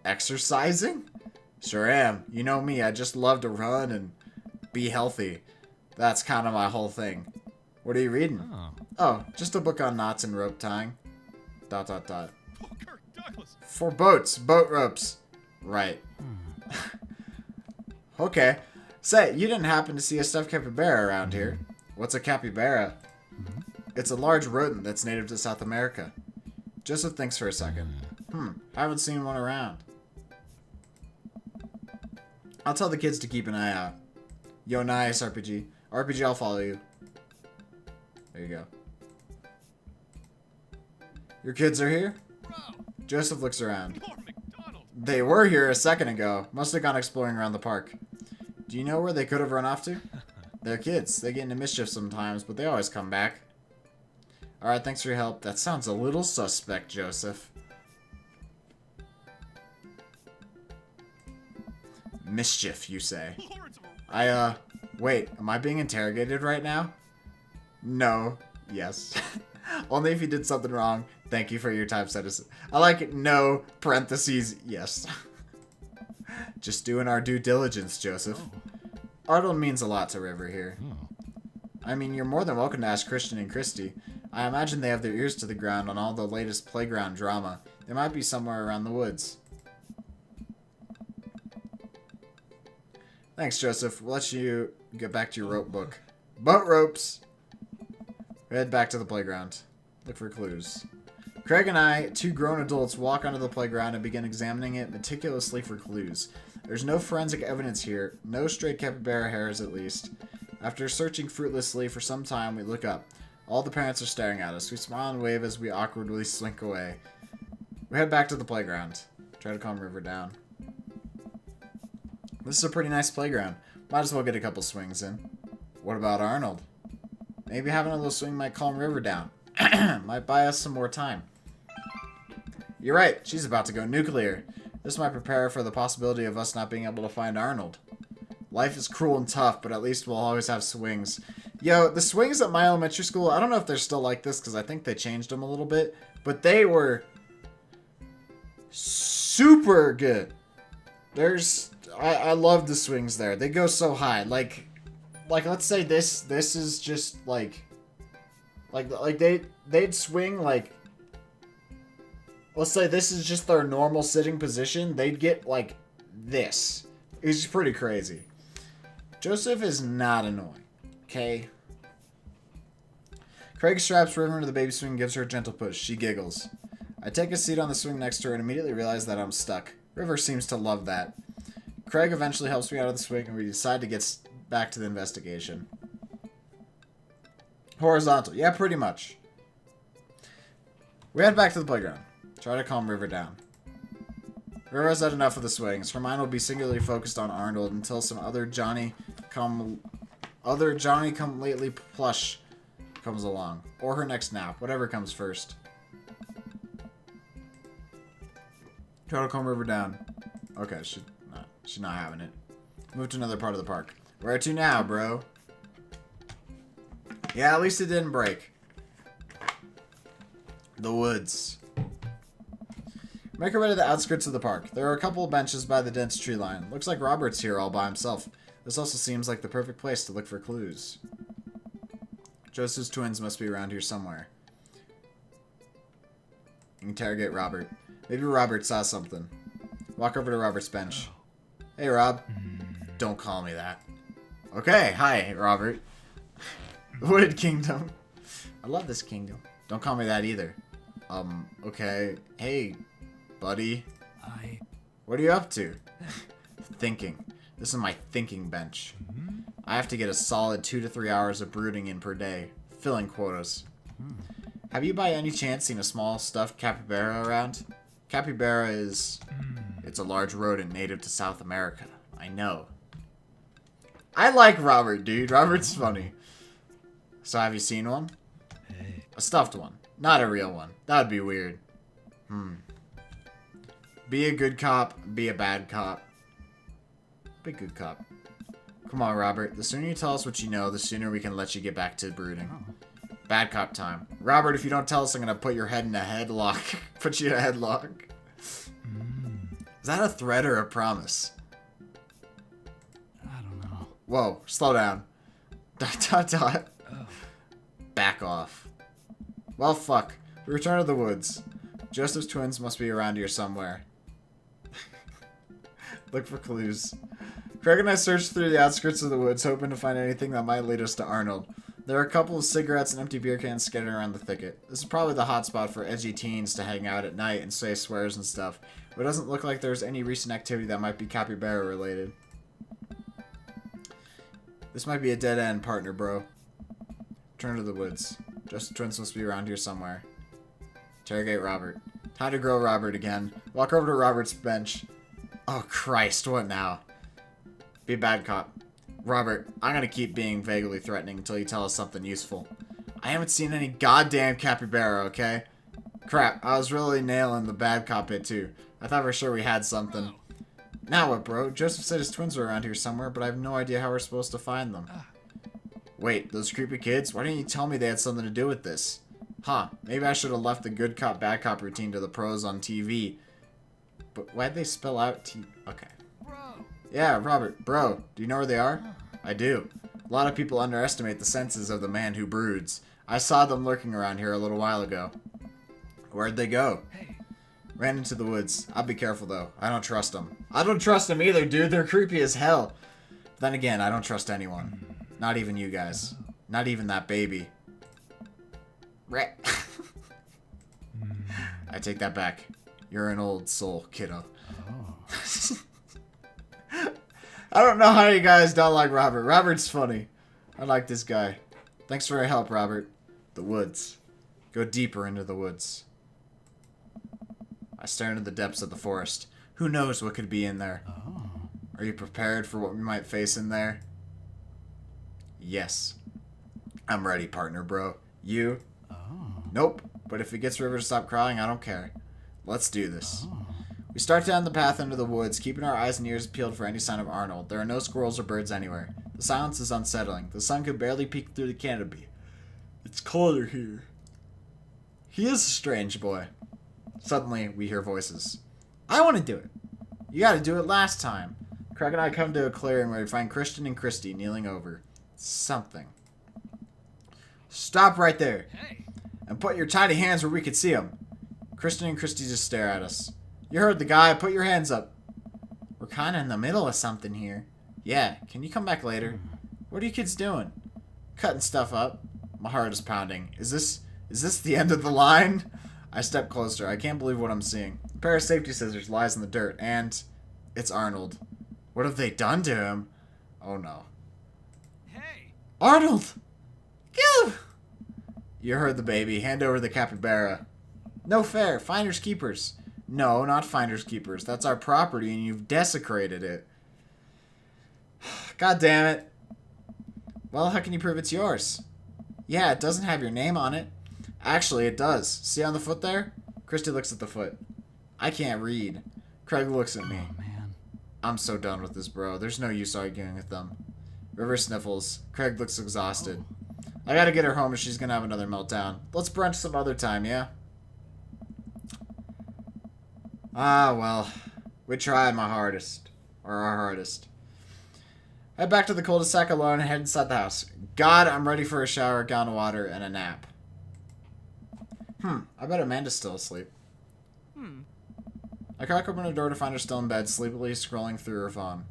exercising? Sure am. You know me, I just love to run and be healthy. That's kind of my whole thing. What are you reading? Oh, just a book on knots and rope tying. ... Kirk Douglas. For boats, boat ropes. Right. Okay. Say, you didn't happen to see a stuffed capybara around here. What's a capybara? It's a large rodent that's native to South America. Joseph thinks for a second. Haven't seen one around. I'll tell the kids to keep an eye out. Yo, nice, RPG. RPG, I'll follow you. There you go. Your kids are here? Bro, Joseph looks around. Norm McDonald. They were here a second ago. Must have gone exploring around the park. Do you know where they could have run off to? They're kids. They get into mischief sometimes, but they always come back. Alright, thanks for your help. That sounds a little suspect, Joseph. Mischief, you say? Lords of Wait, am I being interrogated right now? No. Yes. Only if you did something wrong. Thank you for your time, citizen. I like it. No, parentheses, yes. Just doing our due diligence, Joseph. Arnold means a lot to River here. I mean, you're more than welcome to ask Christian and Christy. I imagine they have their ears to the ground on all the latest playground drama. They might be somewhere around the woods. Thanks, Joseph. We'll let you get back to your rope book. Boat ropes! We head back to the playground. Look for clues. Craig and I, two grown adults, walk onto the playground and begin examining it meticulously for clues. There's no forensic evidence here. No stray capybara hairs, at least. After searching fruitlessly for some time, we look up. All the parents are staring at us. We smile and wave as we awkwardly slink away. We head back to the playground. Try to calm River down. This is a pretty nice playground. Might as well get a couple swings in. What about Arnold? Maybe having a little swing might calm River down. Might buy us some more time. You're right. She's about to go nuclear. This might prepare her for the possibility of us not being able to find Arnold. Life is cruel and tough, but at least we'll always have swings. Yo, the swings at my elementary school, I don't know if they're still like this because I think they changed them a little bit, but they were super good. I love the swings there. They go so high. Like let's say this is just like they'd swing like, let's say this is just their normal sitting position. They'd get like this. It's pretty crazy. Joseph is not annoying. Okay. Craig straps River into the baby swing and gives her a gentle push. She giggles. I take a seat on the swing next to her and immediately realize that I'm stuck. River seems to love that. Craig eventually helps me out of the swing and we decide to get back to the investigation. Horizontal. Yeah, pretty much. We head back to the playground. Try to calm River down. River has had enough of the swings. Her mind will be singularly focused on Arnold until some other Johnny come lately plush comes along. Or her next nap. Whatever comes first. Try to calm River down. Okay, she's not having it. Move to another part of the park. Where to now, bro? Yeah, at least it didn't break. The woods. Make our way to the outskirts of the park. There are a couple of benches by the dense tree line. Looks like Robert's here all by himself. This also seems like the perfect place to look for clues. Joseph's twins must be around here somewhere. Interrogate Robert. Maybe Robert saw something. Walk over to Robert's bench. Hey, Rob. Don't call me that. Okay, hi, Robert. Wooded Kingdom. I love this kingdom. Don't call me that either. Okay. Hey, buddy. What are you up to? Thinking. This is my thinking bench. I have to get a solid 2 to 3 hours of brooding in per day. Filling quotas. Have you by any chance seen a small stuffed capybara around? Capybara is... It's a large rodent native to South America. I know. I like Robert, dude. Robert's funny. So have you seen one? A stuffed one. Not a real one. That would be weird. Be a good cop. Be a bad cop. Be a good cop. Come on, Robert. The sooner you tell us what you know, the sooner we can let you get back to brooding. Bad cop time. Robert, if you don't tell us, I'm gonna put your head in a headlock. Put you in a headlock. Is that a threat or a promise? I don't know. Whoa, slow down. Dot, dot, dot. Oh. Back off. Well, fuck. We return to the woods. Joseph's twins must be around here somewhere. Look for clues. Craig and I searched through the outskirts of the woods, hoping to find anything that might lead us to Arnold. There are a couple of cigarettes and empty beer cans scattered around the thicket. This is probably the hotspot for edgy teens to hang out at night and say swears and stuff, but it doesn't look like there's any recent activity that might be capybara related. This might be a dead end, partner, bro. Turn to the woods. Just twins must be around here somewhere. Interrogate Robert. Time to grow Robert again. Walk over to Robert's bench. Oh, Christ, what now? Be a bad cop. Robert, I'm gonna keep being vaguely threatening until you tell us something useful. I haven't seen any goddamn capybara, okay? Crap, I was really nailing the bad cop bit too. I thought for sure we had something. Now what, bro? Joseph said his twins were around here somewhere, but I have no idea how we're supposed to find them. Wait, those creepy kids? Why didn't you tell me they had something to do with this? Huh, maybe I should have left the good cop, bad cop routine to the pros on TV. But why'd they spell out T? Okay. Yeah, Robert, bro, do you know where they are? I do. A lot of people underestimate the senses of the man who broods. I saw them lurking around here a little while ago. Where'd they go? Hey. Ran into the woods. I'll be careful, though. I don't trust them. I don't trust them either, dude. They're creepy as hell. Then again, I don't trust anyone. Not even you guys. Not even that baby. I take that back. You're an old soul, kiddo. I don't know how you guys don't like Robert. Robert's funny. I like this guy. Thanks for your help, Robert. The woods. Go deeper into the woods. I stare into the depths of the forest. Who knows what could be in there? Are you prepared for what we might face in there? Yes. I'm ready, partner, bro. You? Nope. But if it gets River to stop crying, I don't care. Let's do this. We start down the path into the woods, keeping our eyes and ears peeled for any sign of Arnold. There are no squirrels or birds anywhere. The silence is unsettling. The sun could barely peek through the canopy. It's colder here. He is a strange boy. Suddenly, we hear voices. I want to do it. You got to do it last time. Craig and I come to a clearing where we find Christian and Christy kneeling over something. Stop right there. Hey. And put your tiny hands where we can see them. Christian and Christy just stare at us. You heard the guy. Put your hands up. We're kind of in the middle of something here. Yeah, can you come back later? What are you kids doing? Cutting stuff up. My heart is pounding. Is this the end of the line? I step closer. I can't believe what I'm seeing. A pair of safety scissors lies in the dirt, and it's Arnold. What have they done to him? Oh no. Hey. Arnold! Gil! You heard the baby. Hand over the capybara. No fair. Finders keepers. No, not finders keepers. That's our property and you've desecrated it. God damn it. Well, how can you prove it's yours? Yeah, it doesn't have your name on it. Actually, it does. See on the foot there? Christy looks at the foot. I can't read. Craig looks at me. Oh, man. I'm so done with this, bro. There's no use arguing with them. River sniffles. Craig looks exhausted. I gotta get her home or she's gonna have another meltdown. Let's brunch some other time, yeah? Ah, well. We tried my hardest. Or our hardest. Head back to the cul-de-sac alone and head inside the house. God, I'm ready for a shower, a gallon of water, and a nap. I bet Amanda's still asleep. I crack open the door to find her still in bed, sleepily scrolling through her phone.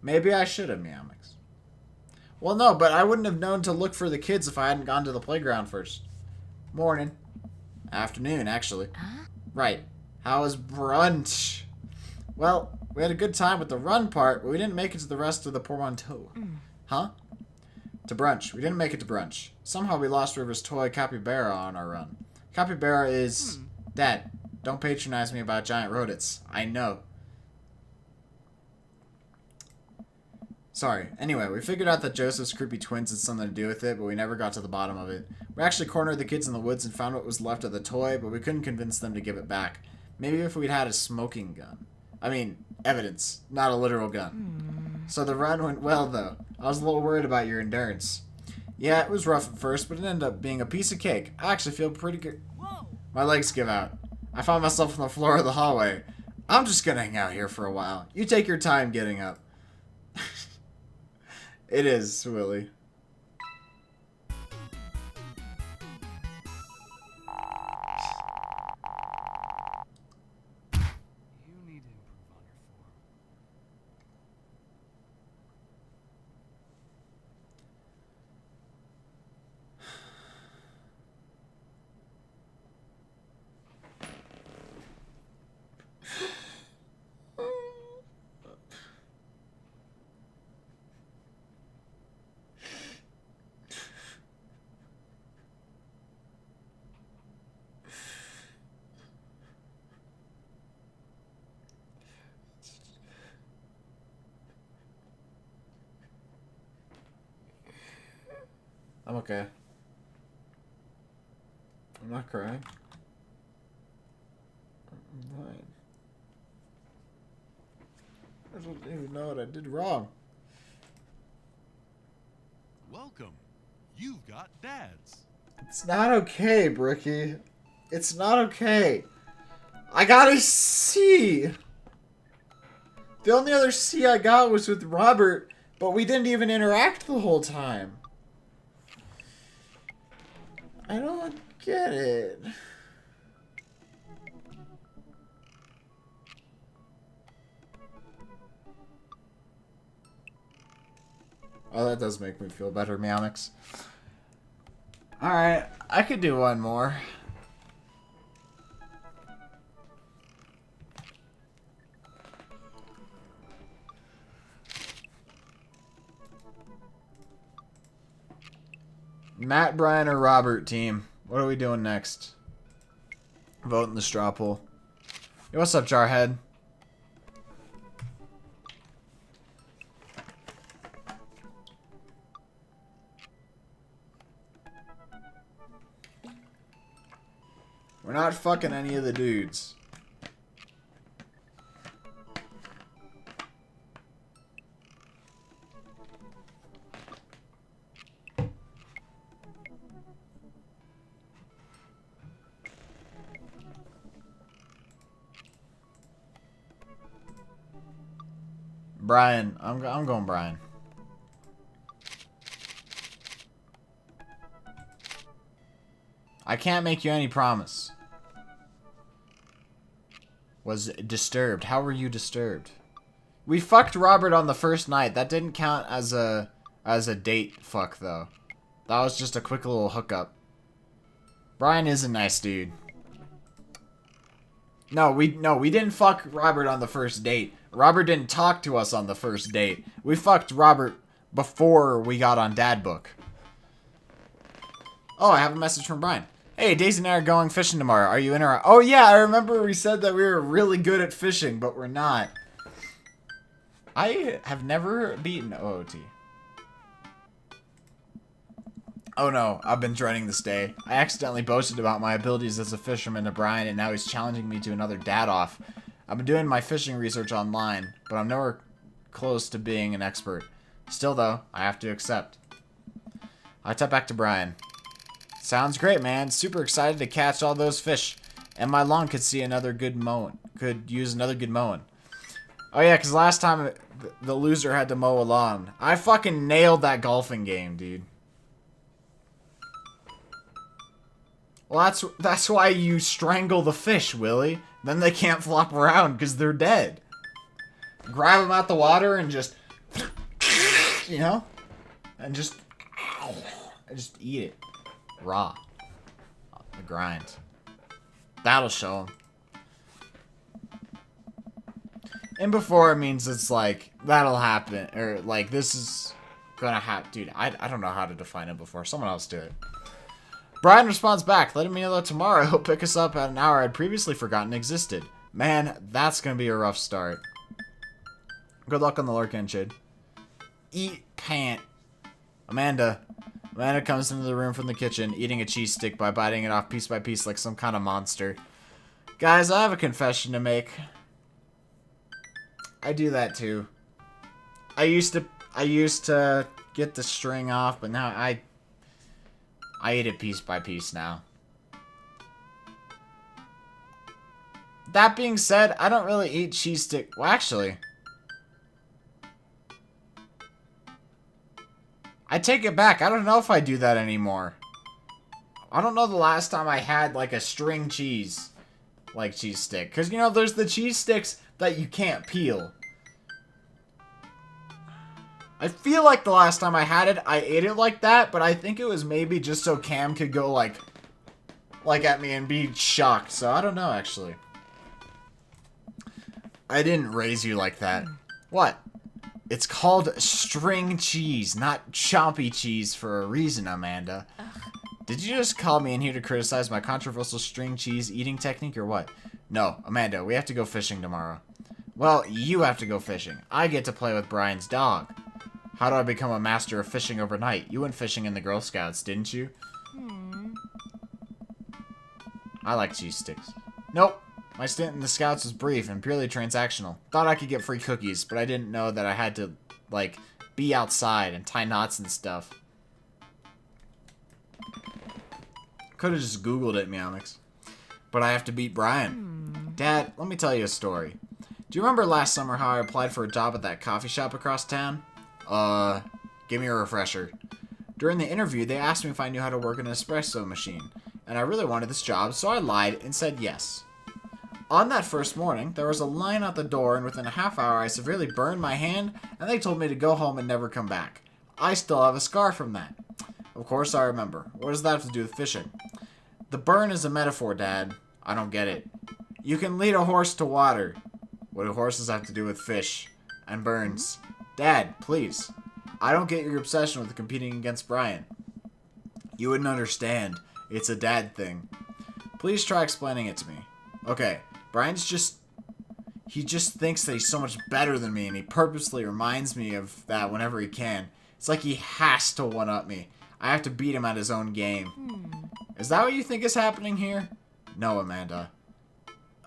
Maybe I should have, Meowmix. Well, no, but I wouldn't have known to look for the kids if I hadn't gone to the playground first. Morning. Afternoon, actually. Right. How was brunch? Well, we had a good time with the run part, but we didn't make it to the rest of the portmanteau. Huh? To brunch. We didn't make it to brunch. Somehow we lost River's toy capybara on our run. Capybara is... Dad, don't patronize me about giant rodents. I know. Sorry. Anyway, we figured out that Joseph's creepy twins had something to do with it, but we never got to the bottom of it. We actually cornered the kids in the woods and found what was left of the toy, but we couldn't convince them to give it back. Maybe if we'd had a smoking gun. I mean, evidence, not a literal gun. So the run went well, though. I was a little worried about your endurance. Yeah, it was rough at first, but it ended up being a piece of cake. I actually feel pretty good. My legs give out. I found myself on the floor of the hallway. I'm just gonna hang out here for a while. You take your time getting up. It is, Willie. You need to improve on your form. I'm okay. I'm not crying. I'm fine. I don't even know what I did wrong. Welcome. You've got dads. It's not okay, Bricky. It's not okay. I got a C. The only other C I got was with Robert, but we didn't even interact the whole time. I don't get it. Oh, that does make me feel better, Meowmix. Alright, I could do one more. Matt, Brian, or Robert team. What are we doing next? Vote in the straw poll. Hey, what's up, Jarhead? We're not fucking any of the dudes. Brian, I'm going Brian. I can't make you any promise. Was disturbed. How were you disturbed? We fucked Robert on the first night. That didn't count as a date fuck though. That was just a quick little hookup. Brian is a nice dude. No, we didn't fuck Robert on the first date. Robert didn't talk to us on the first date. We fucked Robert before we got on Dad Book. Oh, I have a message from Brian. Hey, Daisy and I are going fishing tomorrow. Are you in or... Oh, yeah, I remember we said that we were really good at fishing, but we're not. I have never beaten OOT. Oh, no, I've been dreading this day. I accidentally boasted about my abilities as a fisherman to Brian, and now he's challenging me to another dad-off. I've been doing my fishing research online, but I'm nowhere close to being an expert. Still, though, I have to accept. I tap back to Brian. Sounds great, man. Super excited to catch all those fish. And my lawn could see another good mowing. Could use another good mowing. Oh, yeah, because last time the loser had to mow a lawn. I fucking nailed that golfing game, dude. Well, that's why you strangle the fish, Willie. Then they can't flop around because they're dead. Grab them out the water and just... You know? And just eat it. Raw. The grind. That'll show them. And before it means it's like, that'll happen. Or like, this is gonna happen. Dude, I don't know how to define it before. Someone else do it. Brian responds back, letting me know that tomorrow he'll pick us up at an hour I'd previously forgotten existed. Man, that's gonna be a rough start. Good luck on the Lurkin, Chid. Eat pant. Amanda comes into the room from the kitchen, eating a cheese stick by biting it off piece by piece like some kind of monster. Guys, I have a confession to make. I do that too. I used to get the string off, but now I eat it piece by piece now. That being said, I don't really eat cheese stick. Well, actually, I take it back. I don't know if I do that anymore. I don't know the last time I had like a string cheese, like cheese stick. Because, you know, there's the cheese sticks that you can't peel. I feel like the last time I had it, I ate it like that, but I think it was maybe just so Cam could go like at me and be shocked. So I don't know, actually. I didn't raise you like that. What? It's called string cheese, not chompy cheese for a reason, Amanda. Did you just call me in here to criticize my controversial string cheese eating technique or what? No, Amanda, we have to go fishing tomorrow. Well, you have to go fishing. I get to play with Brian's dog. How do I become a master of fishing overnight? You went fishing in the Girl Scouts, didn't you? I like cheese sticks. Nope. My stint in the Scouts was brief and purely transactional. Thought I could get free cookies, but I didn't know that I had to, like, be outside and tie knots and stuff. Could have just Googled it, Meowmix. But I have to beat Brian. Dad, let me tell you a story. Do you remember last summer how I applied for a job at that coffee shop across town? Give me a refresher. During the interview, they asked me if I knew how to work an espresso machine. And I really wanted this job, so I lied and said yes. On that first morning, there was a line out the door, and within a half hour, I severely burned my hand, and they told me to go home and never come back. I still have a scar from that. Of course, I remember. What does that have to do with fishing? The burn is a metaphor, Dad. I don't get it. You can lead a horse to water. What do horses have to do with fish and burns? Dad, please. I don't get your obsession with competing against Brian. You wouldn't understand. It's a dad thing. Please try explaining it to me. Okay. Brian's he just thinks that he's so much better than me, and he purposely reminds me of that whenever he can. It's like he has to one-up me. I have to beat him at his own game. Is that what you think is happening here? No, Amanda.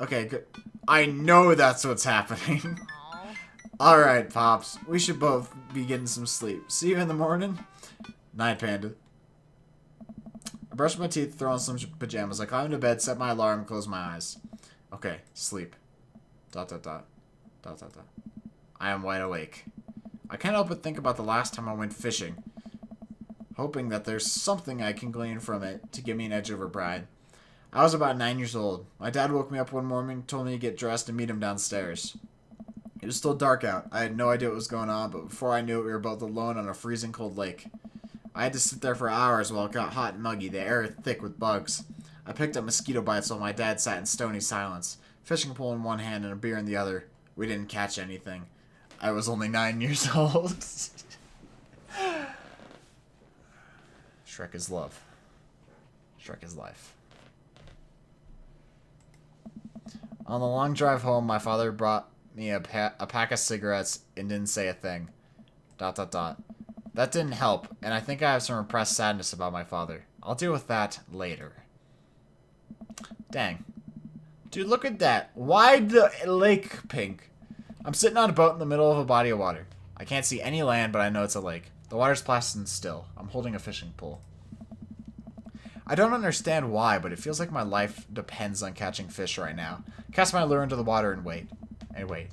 Okay, good. I know that's what's happening. Alright, Pops. We should both be getting some sleep. See you in the morning. Night, Panda. I brushed my teeth, throw on some pajamas. I climb into bed, set my alarm, and close my eyes. Okay, sleep. ... I am wide awake. I can't help but think about the last time I went fishing, hoping that there's something I can glean from it to give me an edge over Brian. I was about 9 years old. My dad woke me up one morning, told me to get dressed and meet him downstairs. It was still dark out. I had no idea what was going on, but before I knew it, we were both alone on a freezing cold lake. I had to sit there for hours while it got hot and muggy, the air thick with bugs. I picked up mosquito bites while my dad sat in stony silence, fishing pole in one hand and a beer in the other. We didn't catch anything. I was only 9 years old. Shrek is love. Shrek is life. On the long drive home, my father brought me a pack of cigarettes and didn't say a thing. ... That didn't help, and I think I have some repressed sadness about my father. I'll deal with that later. Dang. Dude, look at that. Why the lake pink? I'm sitting on a boat in the middle of a body of water. I can't see any land, but I know it's a lake. The water's placid and still. I'm holding a fishing pole. I don't understand why, but it feels like my life depends on catching fish right now. Cast my lure into the water and wait. And wait.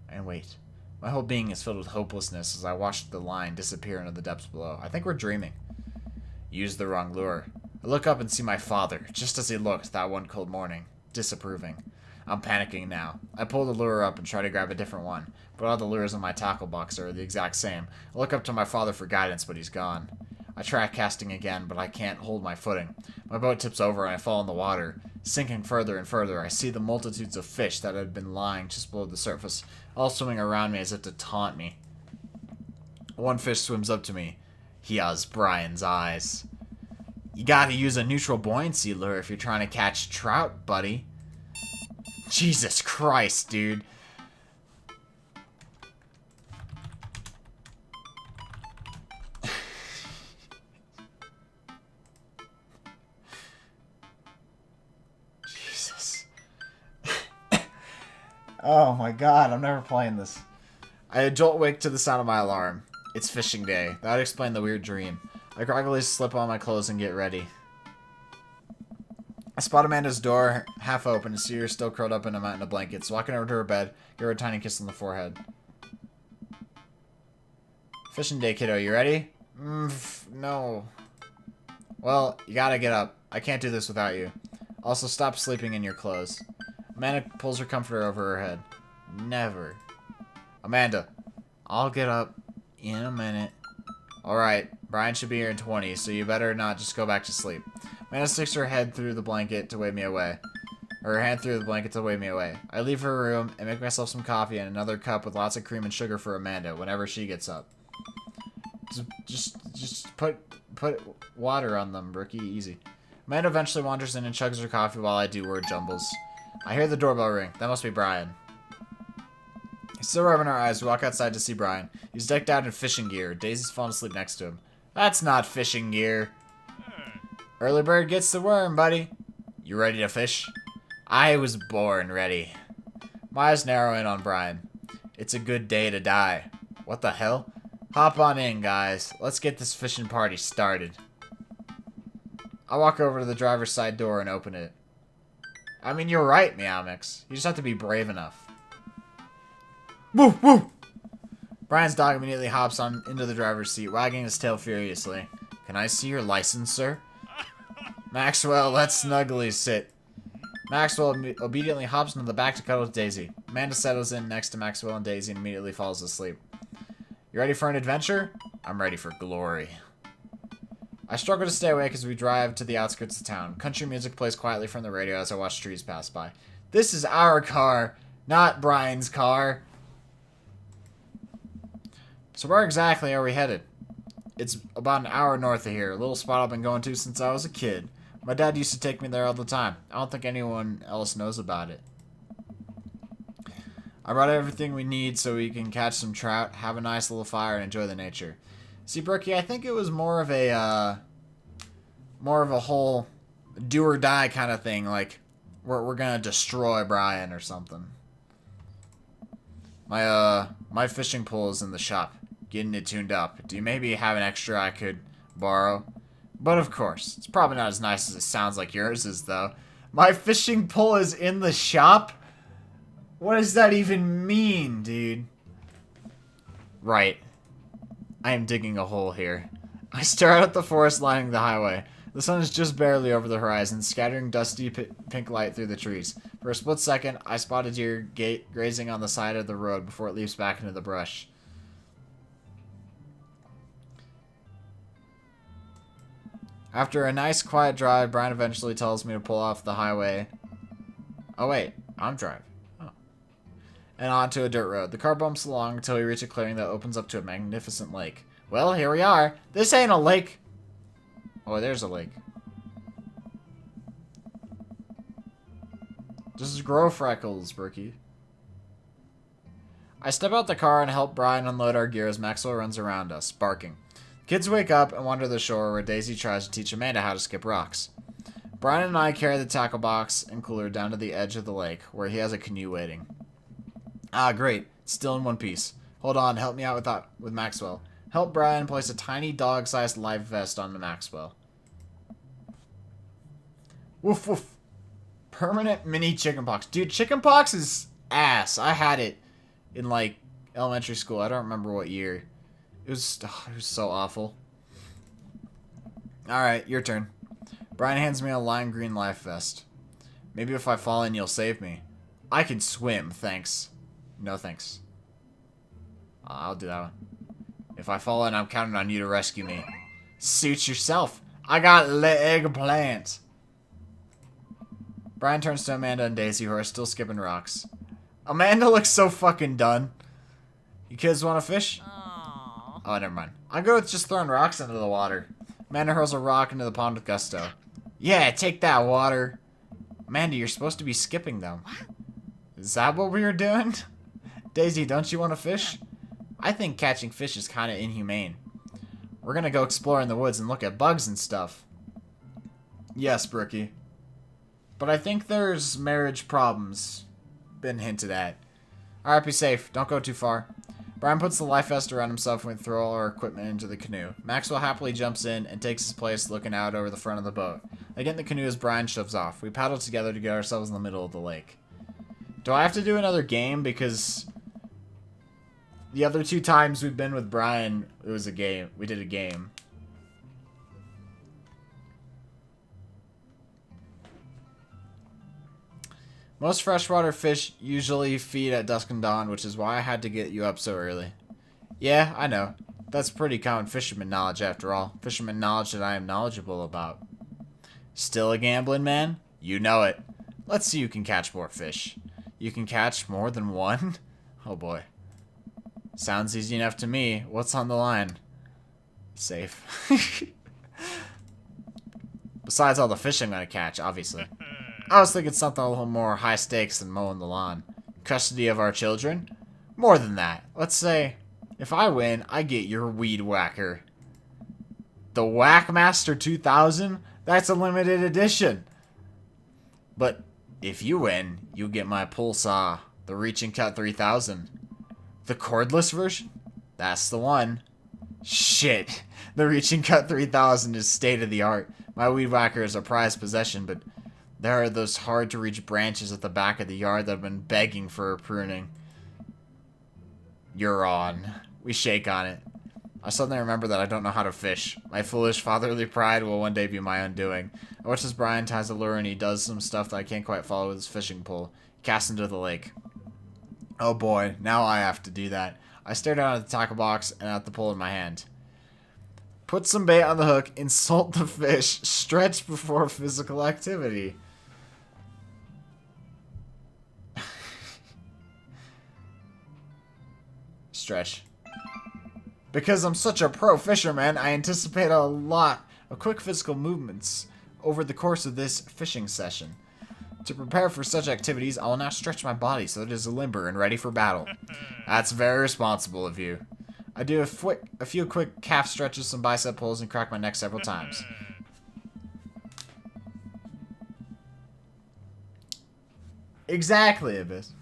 And wait. My whole being is filled with hopelessness as I watch the line disappear into the depths below. I think we're dreaming. Used the wrong lure. I look up and see my father, just as he looked that one cold morning. Disapproving. I'm panicking now. I pull the lure up and try to grab a different one, but all the lures in my tackle box are the exact same. I look up to my father for guidance, but he's gone. I try casting again, but I can't hold my footing. My boat tips over and I fall in the water. Sinking further and further, I see the multitudes of fish that had been lying just below the surface, all swimming around me as if to taunt me. One fish swims up to me. He has Brian's eyes. You gotta use a neutral buoyancy lure if you're trying to catch trout, buddy. Jesus Christ, dude. Jesus. Oh my god, I'm never playing this. I jolt awake to the sound of my alarm. It's fishing day. That would explain the weird dream. I groggily slip on my clothes and get ready. I spot Amanda's door half open and see her still curled up in a mountain of blankets. Walking over to her bed, give her a tiny kiss on the forehead. Fishing day, kiddo. You ready? No. Well, you gotta get up. I can't do this without you. Also, stop sleeping in your clothes. Amanda pulls her comforter over her head. Never. Amanda, I'll get up in a minute. Alright, Brian should be here in 20, so you better not just go back to sleep. Amanda sticks her head through the blanket to wave me away. Or her hand through the blanket to wave me away. I leave her room and make myself some coffee and another cup with lots of cream and sugar for Amanda whenever she gets up. Just put water on them, Brookie. Easy. Amanda eventually wanders in and chugs her coffee while I do word jumbles. I hear the doorbell ring. That must be Brian. Still rubbing our eyes, we walk outside to see Brian. He's decked out in fishing gear. Daisy's fallen asleep next to him. That's not fishing gear. Early bird gets the worm, buddy. You ready to fish? I was born ready. My eyes narrow in on Brian. It's a good day to die. What the hell? Hop on in, guys. Let's get this fishing party started. I walk over to the driver's side door and open it. I mean, you're right, Meowmix. You just have to be brave enough. Woo, woo! Brian's dog immediately hops on into the driver's seat, wagging his tail furiously. Can I see your license, sir? Maxwell, let's snugly sit. Maxwell obediently hops into the back to cuddle with Daisy. Amanda settles in next to Maxwell and Daisy and immediately falls asleep. You ready for an adventure? I'm ready for glory. I struggle to stay awake as we drive to the outskirts of town. Country music plays quietly from the radio as I watch trees pass by. This is our car, not Brian's car. So where exactly are we headed? It's about an hour north of here, a little spot I've been going to since I was a kid. My dad used to take me there all the time. I don't think anyone else knows about it. I brought everything we need so we can catch some trout, have a nice little fire, and enjoy the nature. See, Brookie, I think it was more of a whole do or die kind of thing. Like, we're gonna destroy Brian or something. My fishing pole is in the shop, getting it tuned up. Do you maybe have an extra I could borrow? But of course, it's probably not as nice as it sounds like yours is, though. My fishing pole is in the shop? What does that even mean, dude? Right. I am digging a hole here. I stare out at the forest lining the highway. The sun is just barely over the horizon, scattering dusty pink light through the trees. For a split second, I spot a deer grazing on the side of the road before it leaps back into the brush. After a nice quiet drive, Brian eventually tells me to pull off the highway. Oh wait, I'm driving. Oh. And onto a dirt road. The car bumps along until we reach a clearing that opens up to a magnificent lake. Well, here we are. This ain't a lake. Oh, there's a lake. This is grow freckles, Brookie. I step out the car and help Brian unload our gear as Maxwell runs around us, barking. Kids wake up and wander to the shore where Daisy tries to teach Amanda how to skip rocks. Brian and I carry the tackle box and cooler down to the edge of the lake where he has a canoe waiting. Ah, great. It's still in one piece. Hold on, help me out with Maxwell. Help Brian place a tiny dog-sized life vest on Maxwell. Woof woof. Permanent mini chickenpox. Dude, chickenpox is ass. I had it in, like, elementary school. I don't remember what year. It was so awful. Alright, your turn. Brian hands me a lime green life vest. Maybe if I fall in, you'll save me. I can swim, thanks. No thanks. I'll do that one. If I fall in, I'm counting on you to rescue me. Suit yourself. I got eggplant. Brian turns to Amanda and Daisy, who are still skipping rocks. Amanda looks so fucking done. You kids want to fish? Oh, never mind. I'm good with just throwing rocks into the water. Amanda hurls a rock into the pond with gusto. Yeah, take that, water. Amanda, you're supposed to be skipping them. Is that what we were doing? Daisy, don't you want to fish? I think catching fish is kind of inhumane. We're gonna go explore in the woods and look at bugs and stuff. Yes, Brookie. But I think there's marriage problems been hinted at. Alright, be safe. Don't go too far. Brian puts the life vest around himself and we throw all our equipment into the canoe. Maxwell happily jumps in and takes his place looking out over the front of the boat. I get in the canoe as Brian shoves off. We paddle together to get ourselves in the middle of the lake. Do I have to do another game? Because the other 2 times we've been with Brian, it was a game. We did a game. Most freshwater fish usually feed at dusk and dawn, which is why I had to get you up so early. Yeah, I know. That's pretty common fisherman knowledge after all. Fisherman knowledge that I am knowledgeable about. Still a gambling man? You know it. Let's see who can catch more fish. You can catch more than one? Oh boy. Sounds easy enough to me. What's on the line? Safe. Besides all the fish I'm gonna catch, obviously. I was thinking something a little more high stakes than mowing the lawn. Custody of our children? More than that. Let's say, if I win, I get your weed whacker. The Whackmaster 2000? That's a limited edition. But if you win, you get my pull saw, the Reach and Cut 3000. The cordless version? That's the one. Shit. The Reach and Cut 3000 is state of the art. My weed whacker is a prized possession, but there are those hard-to-reach branches at the back of the yard that have been begging for a pruning. You're on. We shake on it. I suddenly remember that I don't know how to fish. My foolish fatherly pride will one day be my undoing. I watch as Brian ties a lure and he does some stuff that I can't quite follow with his fishing pole. He casts into the lake. Oh boy, now I have to do that. I stare down at the tackle box and at the pole in my hand. Put some bait on the hook, insult the fish, stretch before physical activity. Stretch. Because I'm such a pro fisherman, I anticipate a lot of quick physical movements over the course of this fishing session. To prepare for such activities, I will now stretch my body so that it is limber and ready for battle. That's very responsible of you. I do a few quick calf stretches, some bicep pulls, and crack my neck several times. Exactly, Abyss.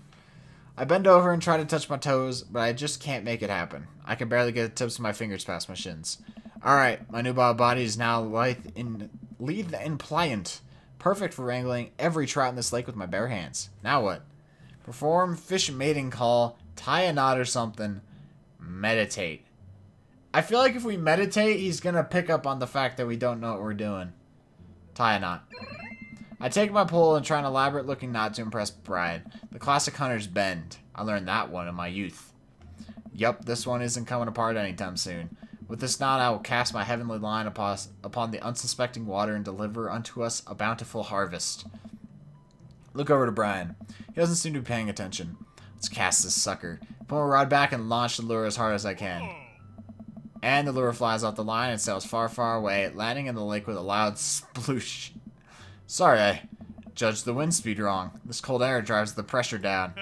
I bend over and try to touch my toes, but I just can't make it happen. I can barely get the tips of my fingers past my shins. Alright, my new body is now lithe and pliant. Perfect for wrangling every trout in this lake with my bare hands. Now what? Perform fish mating call, tie a knot or something, meditate. I feel like if we meditate, he's gonna pick up on the fact that we don't know what we're doing. Tie a knot. I take my pole and try an elaborate looking knot to impress Bride. The classic hunter's bend. I learned that one in my youth. Yup, this one isn't coming apart anytime soon. With this knot, I will cast my heavenly line upon the unsuspecting water and deliver unto us a bountiful harvest. Look over to Brian. He doesn't seem to be paying attention. Let's cast this sucker. Pull my rod back and launch the lure as hard as I can. And the lure flies off the line and sails far, far away, landing in the lake with a loud sploosh. Sorry, I judged the wind speed wrong. This cold air drives the pressure down.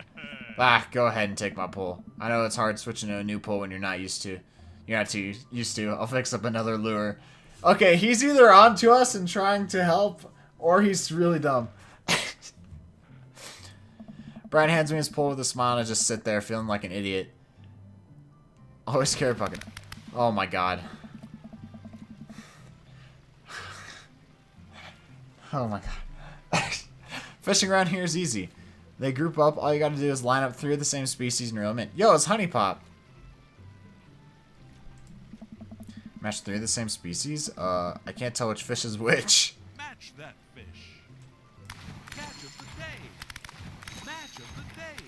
Go ahead and take my pull. I know it's hard switching to a new pull when you're not used to. You're not too used to. I'll fix up another lure. Okay, he's either onto us and trying to help, or he's really dumb. Brian hands me his pull with a smile and I just sit there feeling like an idiot. Always carry pocket. Oh my god. Oh my god. Fishing around here is easy. They group up. All you gotta do is line up 3 of the same species and reel them in. Yo, it's Honey Pop. Match 3 of the same species? I can't tell which fish is which. Match that fish. Catch of the day. Match of the day.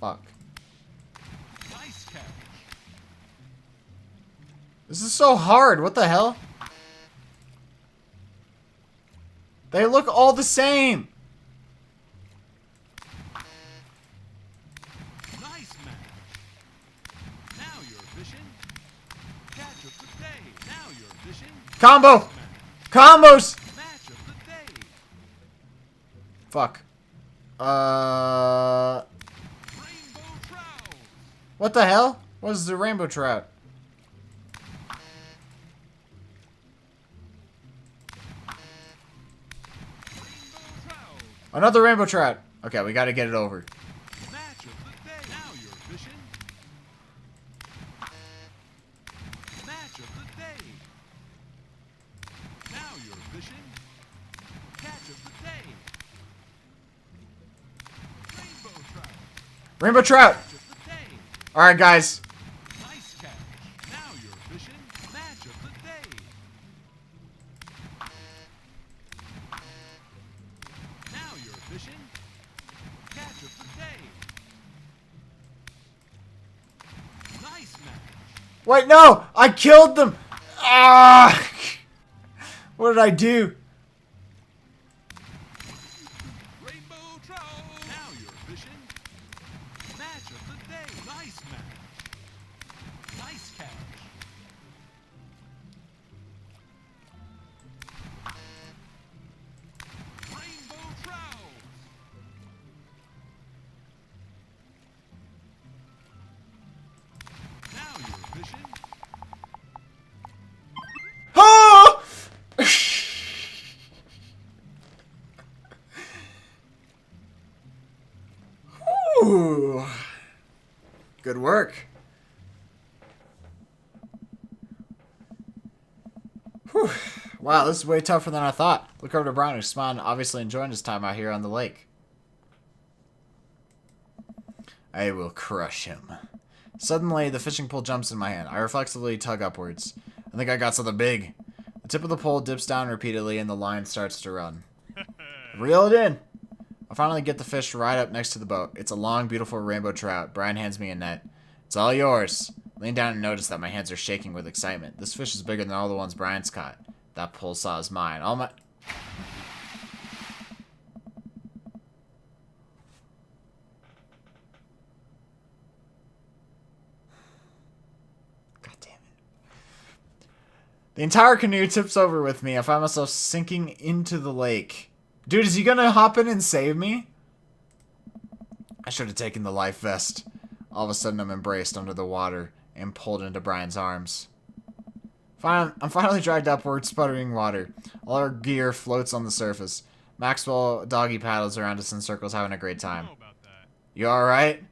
Fuck. Nice catch. This is so hard. What the hell? They look all the same. Nice match. Now you're fishing. Catch of the day. Now you're fishing. Combo. Match. Combos. Match of the day. Fuck. Rainbow trout. What the hell? What is the rainbow trout? Another rainbow trout. Okay, we gotta get it over. Match of the day. Now you're fishing. Match of the day. Now you're fishing. Catch of the day. Rainbow trout. Rainbow trout. Catch of the day. Alright, guys. Nice catch. Now you're fishing. Match of the day. Now you're fishing. Catch of the day. Nice match. Wait, no! I killed them! Ah! What did I do? Rainbow trout. Now you're fishing. Match of the day. Nice match. Nice catch. Rainbow trout. Now you're fishing. Oh! Ooh. Good work. Whew. Wow, this is way tougher than I thought. Look over to Brian, who's smiling, obviously enjoying his time out here on the lake. I will crush him. Suddenly, the fishing pole jumps in my hand. I reflexively tug upwards. I think I got something big. The tip of the pole dips down repeatedly, and the line starts to run. Reel it in. I finally get the fish right up next to the boat. It's a long, beautiful rainbow trout. Brian hands me a net. It's all yours. Lean down and notice that my hands are shaking with excitement. This fish is bigger than all the ones Brian's caught. That pole saw is mine. All my... God damn it. The entire canoe tips over with me. I find myself sinking into the lake. Dude, is he gonna hop in and save me? I should have taken the life vest. All of a sudden, I'm embraced under the water and pulled into Brian's arms. I'm finally dragged upward, sputtering water. All our gear floats on the surface. Maxwell doggy paddles around us in circles, having a great time. How about that? You alright?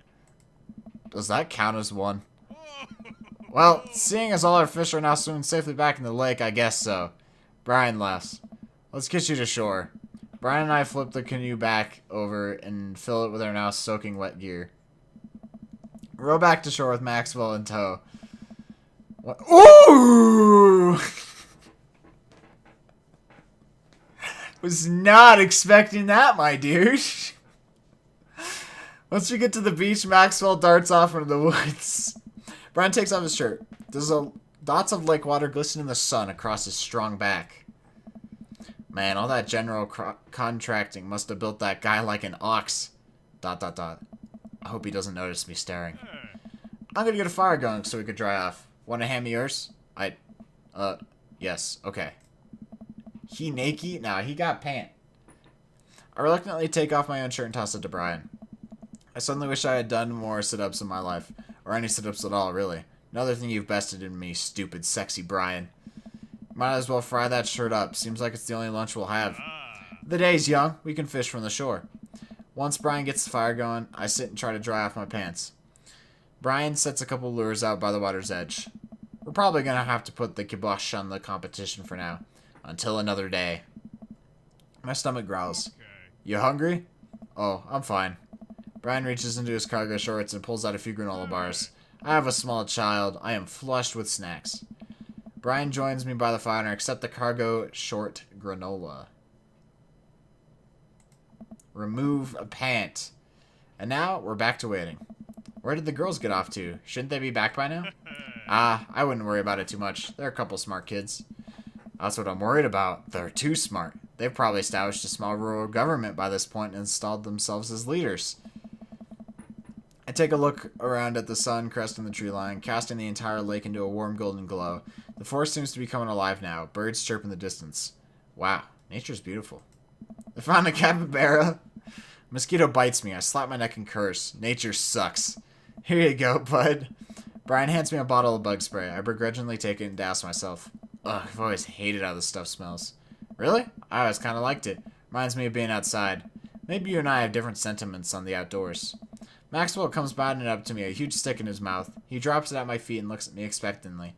Does that count as one? Well, seeing as all our fish are now swimming safely back in the lake, I guess so. Brian laughs. Let's get you to shore. Brian and I flip the canoe back over and fill it with our now soaking wet gear. Row back to shore with Maxwell in tow. What? Ooh! Was not expecting that, my dude. Once we get to the beach, Maxwell darts off into the woods. Brian takes off his shirt. There's dots of lake water glisten in the sun across his strong back. Man, all that general contracting must have built that guy like an ox. ... I hope he doesn't notice me staring. I'm gonna get a fire going so we could dry off. Wanna hand me yours? Yes, okay. He naked? Nah, he got pant. I reluctantly take off my own shirt and toss it to Brian. I suddenly wish I had done more sit-ups in my life. Or any sit-ups at all, really. Another thing you've bested in me, stupid, sexy Brian. Might as well fry that shirt up. Seems like it's the only lunch we'll have. The day's young. We can fish from the shore. Once Brian gets the fire going, I sit and try to dry off my pants. Brian sets a couple lures out by the water's edge. We're probably going to have to put the kibosh on the competition for now. Until another day. My stomach growls. Okay. You hungry? Oh, I'm fine. Brian reaches into his cargo shorts and pulls out a few granola bars. I have a small child. I am flushed with snacks. Brian joins me by the fire and I accept the cargo short granola. Remove a pant. And now, we're back to waiting. Where did the girls get off to? Shouldn't they be back by now? I wouldn't worry about it too much. They're a couple smart kids. That's what I'm worried about. They're too smart. They've probably established a small rural government by this point and installed themselves as leaders. I take a look around at the sun cresting the tree line, casting the entire lake into a warm golden glow. The forest seems to be coming alive now. Birds chirp in the distance. Wow, nature's beautiful. I found a capybara. A mosquito bites me. I slap my neck and curse. Nature sucks. Here you go, bud. Brian hands me a bottle of bug spray. I begrudgingly take it and douse myself. Ugh, I've always hated how this stuff smells. Really? I always kind of liked it. Reminds me of being outside. Maybe you and I have different sentiments on the outdoors. Maxwell comes bounding up to me, a huge stick in his mouth. He drops it at my feet and looks at me expectantly.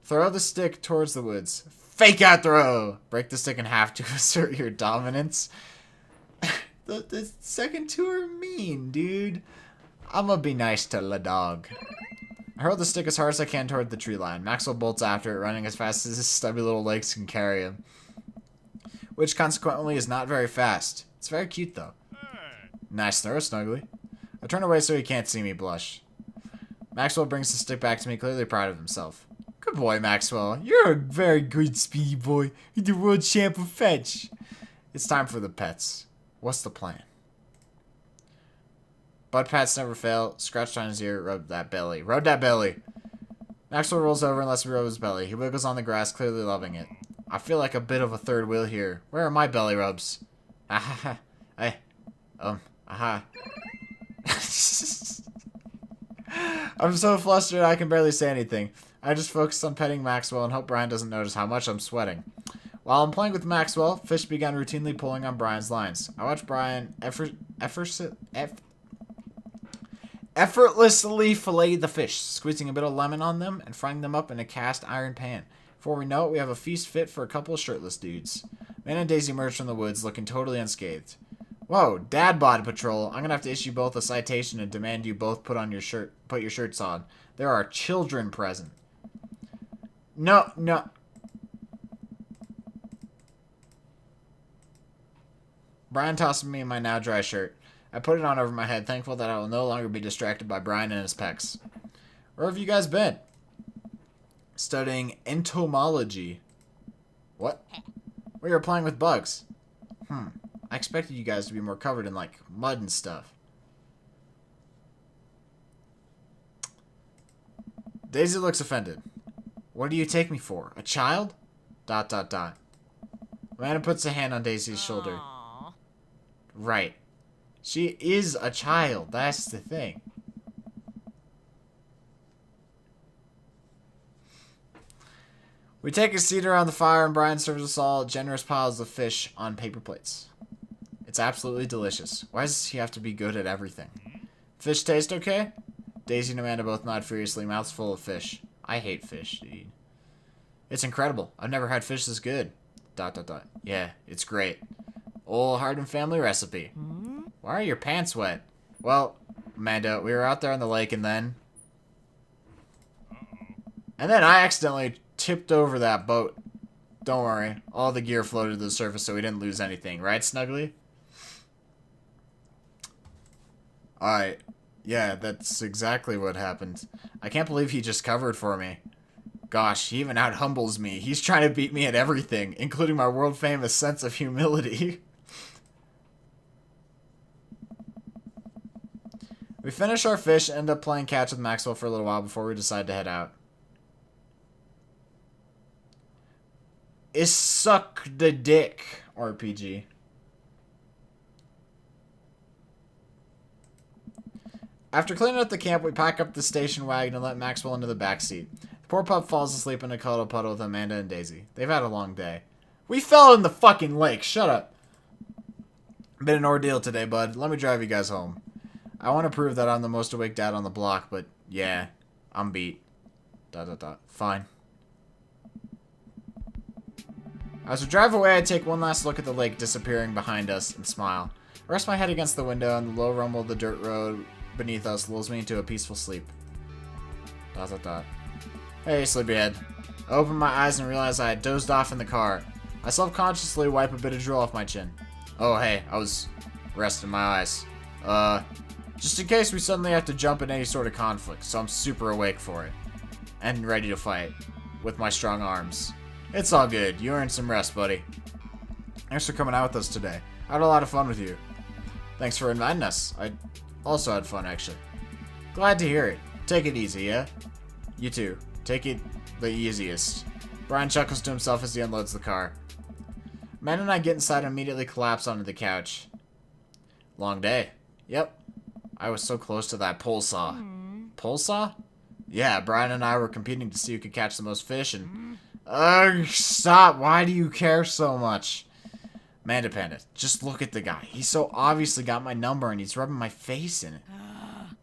Throw the stick towards the woods. Fake out throw! Break the stick in half to assert your dominance. The second two are mean, dude. I'm gonna be nice to the dog. I hurl the stick as hard as I can toward the tree line. Maxwell bolts after it, running as fast as his stubby little legs can carry him. Which consequently is not very fast. It's very cute though. Nice throw, Snuggly. I turn away so he can't see me blush. Maxwell brings the stick back to me, clearly proud of himself. Good boy, Maxwell. You're a very good speedy boy. You're the world champ of fetch. It's time for the pets. What's the plan? Bud pats never fail. Scratched on his ear. Rub that belly. Rub that belly. Maxwell rolls over and lets me rub his belly. He wiggles on the grass, clearly loving it. I feel like a bit of a third wheel here. Where are my belly rubs? Aha. Aha. I'm so flustered I can barely say anything. I just focus on petting Maxwell and hope Brian doesn't notice how much I'm sweating. While I'm playing with Maxwell, fish began routinely pulling on Brian's lines. I watch Brian effortlessly fillet the fish, squeezing a bit of lemon on them and frying them up in a cast iron pan. Before we know it, we have a feast fit for a couple of shirtless dudes. Man and Daisy emerge from the woods looking totally unscathed. Whoa, Dad Bod Patrol. I'm gonna have to issue both a citation and demand you both put your shirts on. There are children present. No. Brian tosses me my now dry shirt. I put it on over my head, thankful that I will no longer be distracted by Brian and his pecs. Where have you guys been? Studying entomology. What? We were playing with bugs. I expected you guys to be more covered in, like, mud and stuff. Daisy looks offended. What do you take me for? A child? ... Amanda puts a hand on Daisy's shoulder. Aw. Right. She is a child. That's the thing. We take a seat around the fire and Brian serves us all generous piles of fish on paper plates. It's absolutely delicious. Why does he have to be good at everything? Fish taste okay? Daisy and Amanda both nod furiously, mouths full of fish. I hate fish, dude. It's incredible. I've never had fish this good. ... Yeah, it's great. Old Hardin family recipe. Why are your pants wet? Well, Amanda, we were out there on the lake and then I accidentally tipped over that boat. Don't worry. All the gear floated to the surface so we didn't lose anything. Right, Snuggly? Alright. Yeah, that's exactly what happened. I can't believe he just covered for me. Gosh, he even out-humbles me. He's trying to beat me at everything, including my world-famous sense of humility. We finish our fish and end up playing catch with Maxwell for a little while before we decide to head out. Is suck the dick RPG. After cleaning up the camp, we pack up the station wagon and let Maxwell into the back seat. The poor pup falls asleep in a cuddle puddle with Amanda and Daisy. They've had a long day. We fell in the fucking lake. Shut up. Been an ordeal today, bud. Let me drive you guys home. I want to prove that I'm the most awake dad on the block, but yeah, I'm beat. ... Fine. As we drive away, I take one last look at the lake disappearing behind us and smile. I rest my head against the window, and the low rumble of the dirt road beneath us lulls me into a peaceful sleep. ... Hey, sleepyhead. I open my eyes and realize I had dozed off in the car. I self-consciously wipe a bit of drool off my chin. Oh, hey, I was resting my eyes. Just in case we suddenly have to jump in any sort of conflict, so I'm super awake for it. And ready to fight. With my strong arms. It's all good. You earned some rest, buddy. Thanks for coming out with us today. I had a lot of fun with you. Thanks for inviting us. I also had fun, actually. Glad to hear it. Take it easy, yeah? You too. Take it the easiest. Brian chuckles to himself as he unloads the car. Man and I get inside and immediately collapse onto the couch. Long day. Yep. I was so close to that pole saw. Pole saw? Yeah, Brian and I were competing to see who could catch the most fish and... Ugh, stop. Why do you care so much? Amanda Panda, just look at the guy. He's so obviously got my number and he's rubbing my face in it.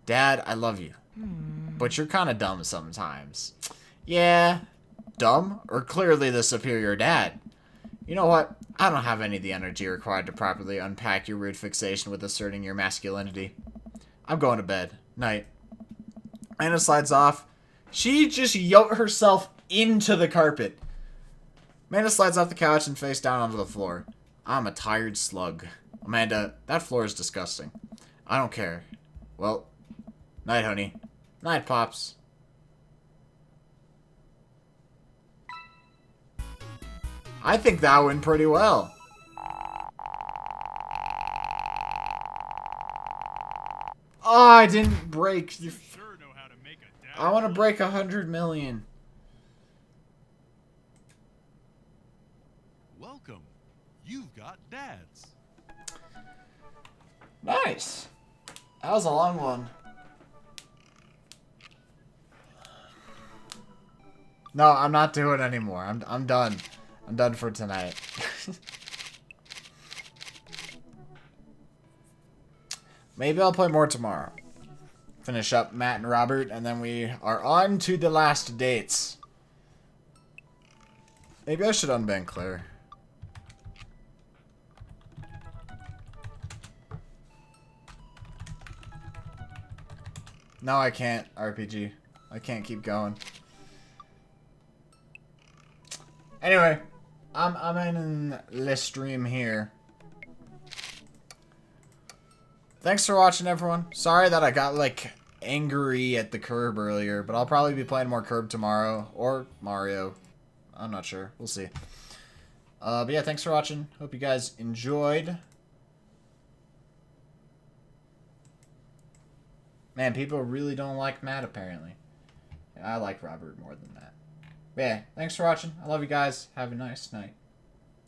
Dad, I love you. But you're kind of dumb sometimes. Yeah, dumb or clearly the superior dad? You know what? I don't have any of the energy required to properly unpack your rude fixation with asserting your masculinity. I'm going to bed. Night. Anna slides off. She just yoked herself into the carpet. Amanda slides off the couch and face down onto the floor. I'm a tired slug. Amanda, that floor is disgusting. I don't care. Well, night, honey. Night, Pops. I think that went pretty well. Oh, I didn't break. You sure know how to make a dad. I want to break 100 million. Welcome. You've got dads. Nice. That was a long one. No, I'm not doing it anymore. I'm done. I'm done for tonight. Maybe I'll play more tomorrow. Finish up Matt and Robert, and then we are on to the last dates. Maybe I should unban Claire. No, I can't, RPG. I can't keep going. Anyway, I'm ending the stream here. Thanks for watching, everyone. Sorry that I got, like, angry at the curb earlier, but I'll probably be playing more curb tomorrow. Or Mario. I'm not sure. We'll see. But yeah, thanks for watching. Hope you guys enjoyed. Man, people really don't like Matt, apparently. I like Robert more than that. But yeah, thanks for watching. I love you guys. Have a nice night.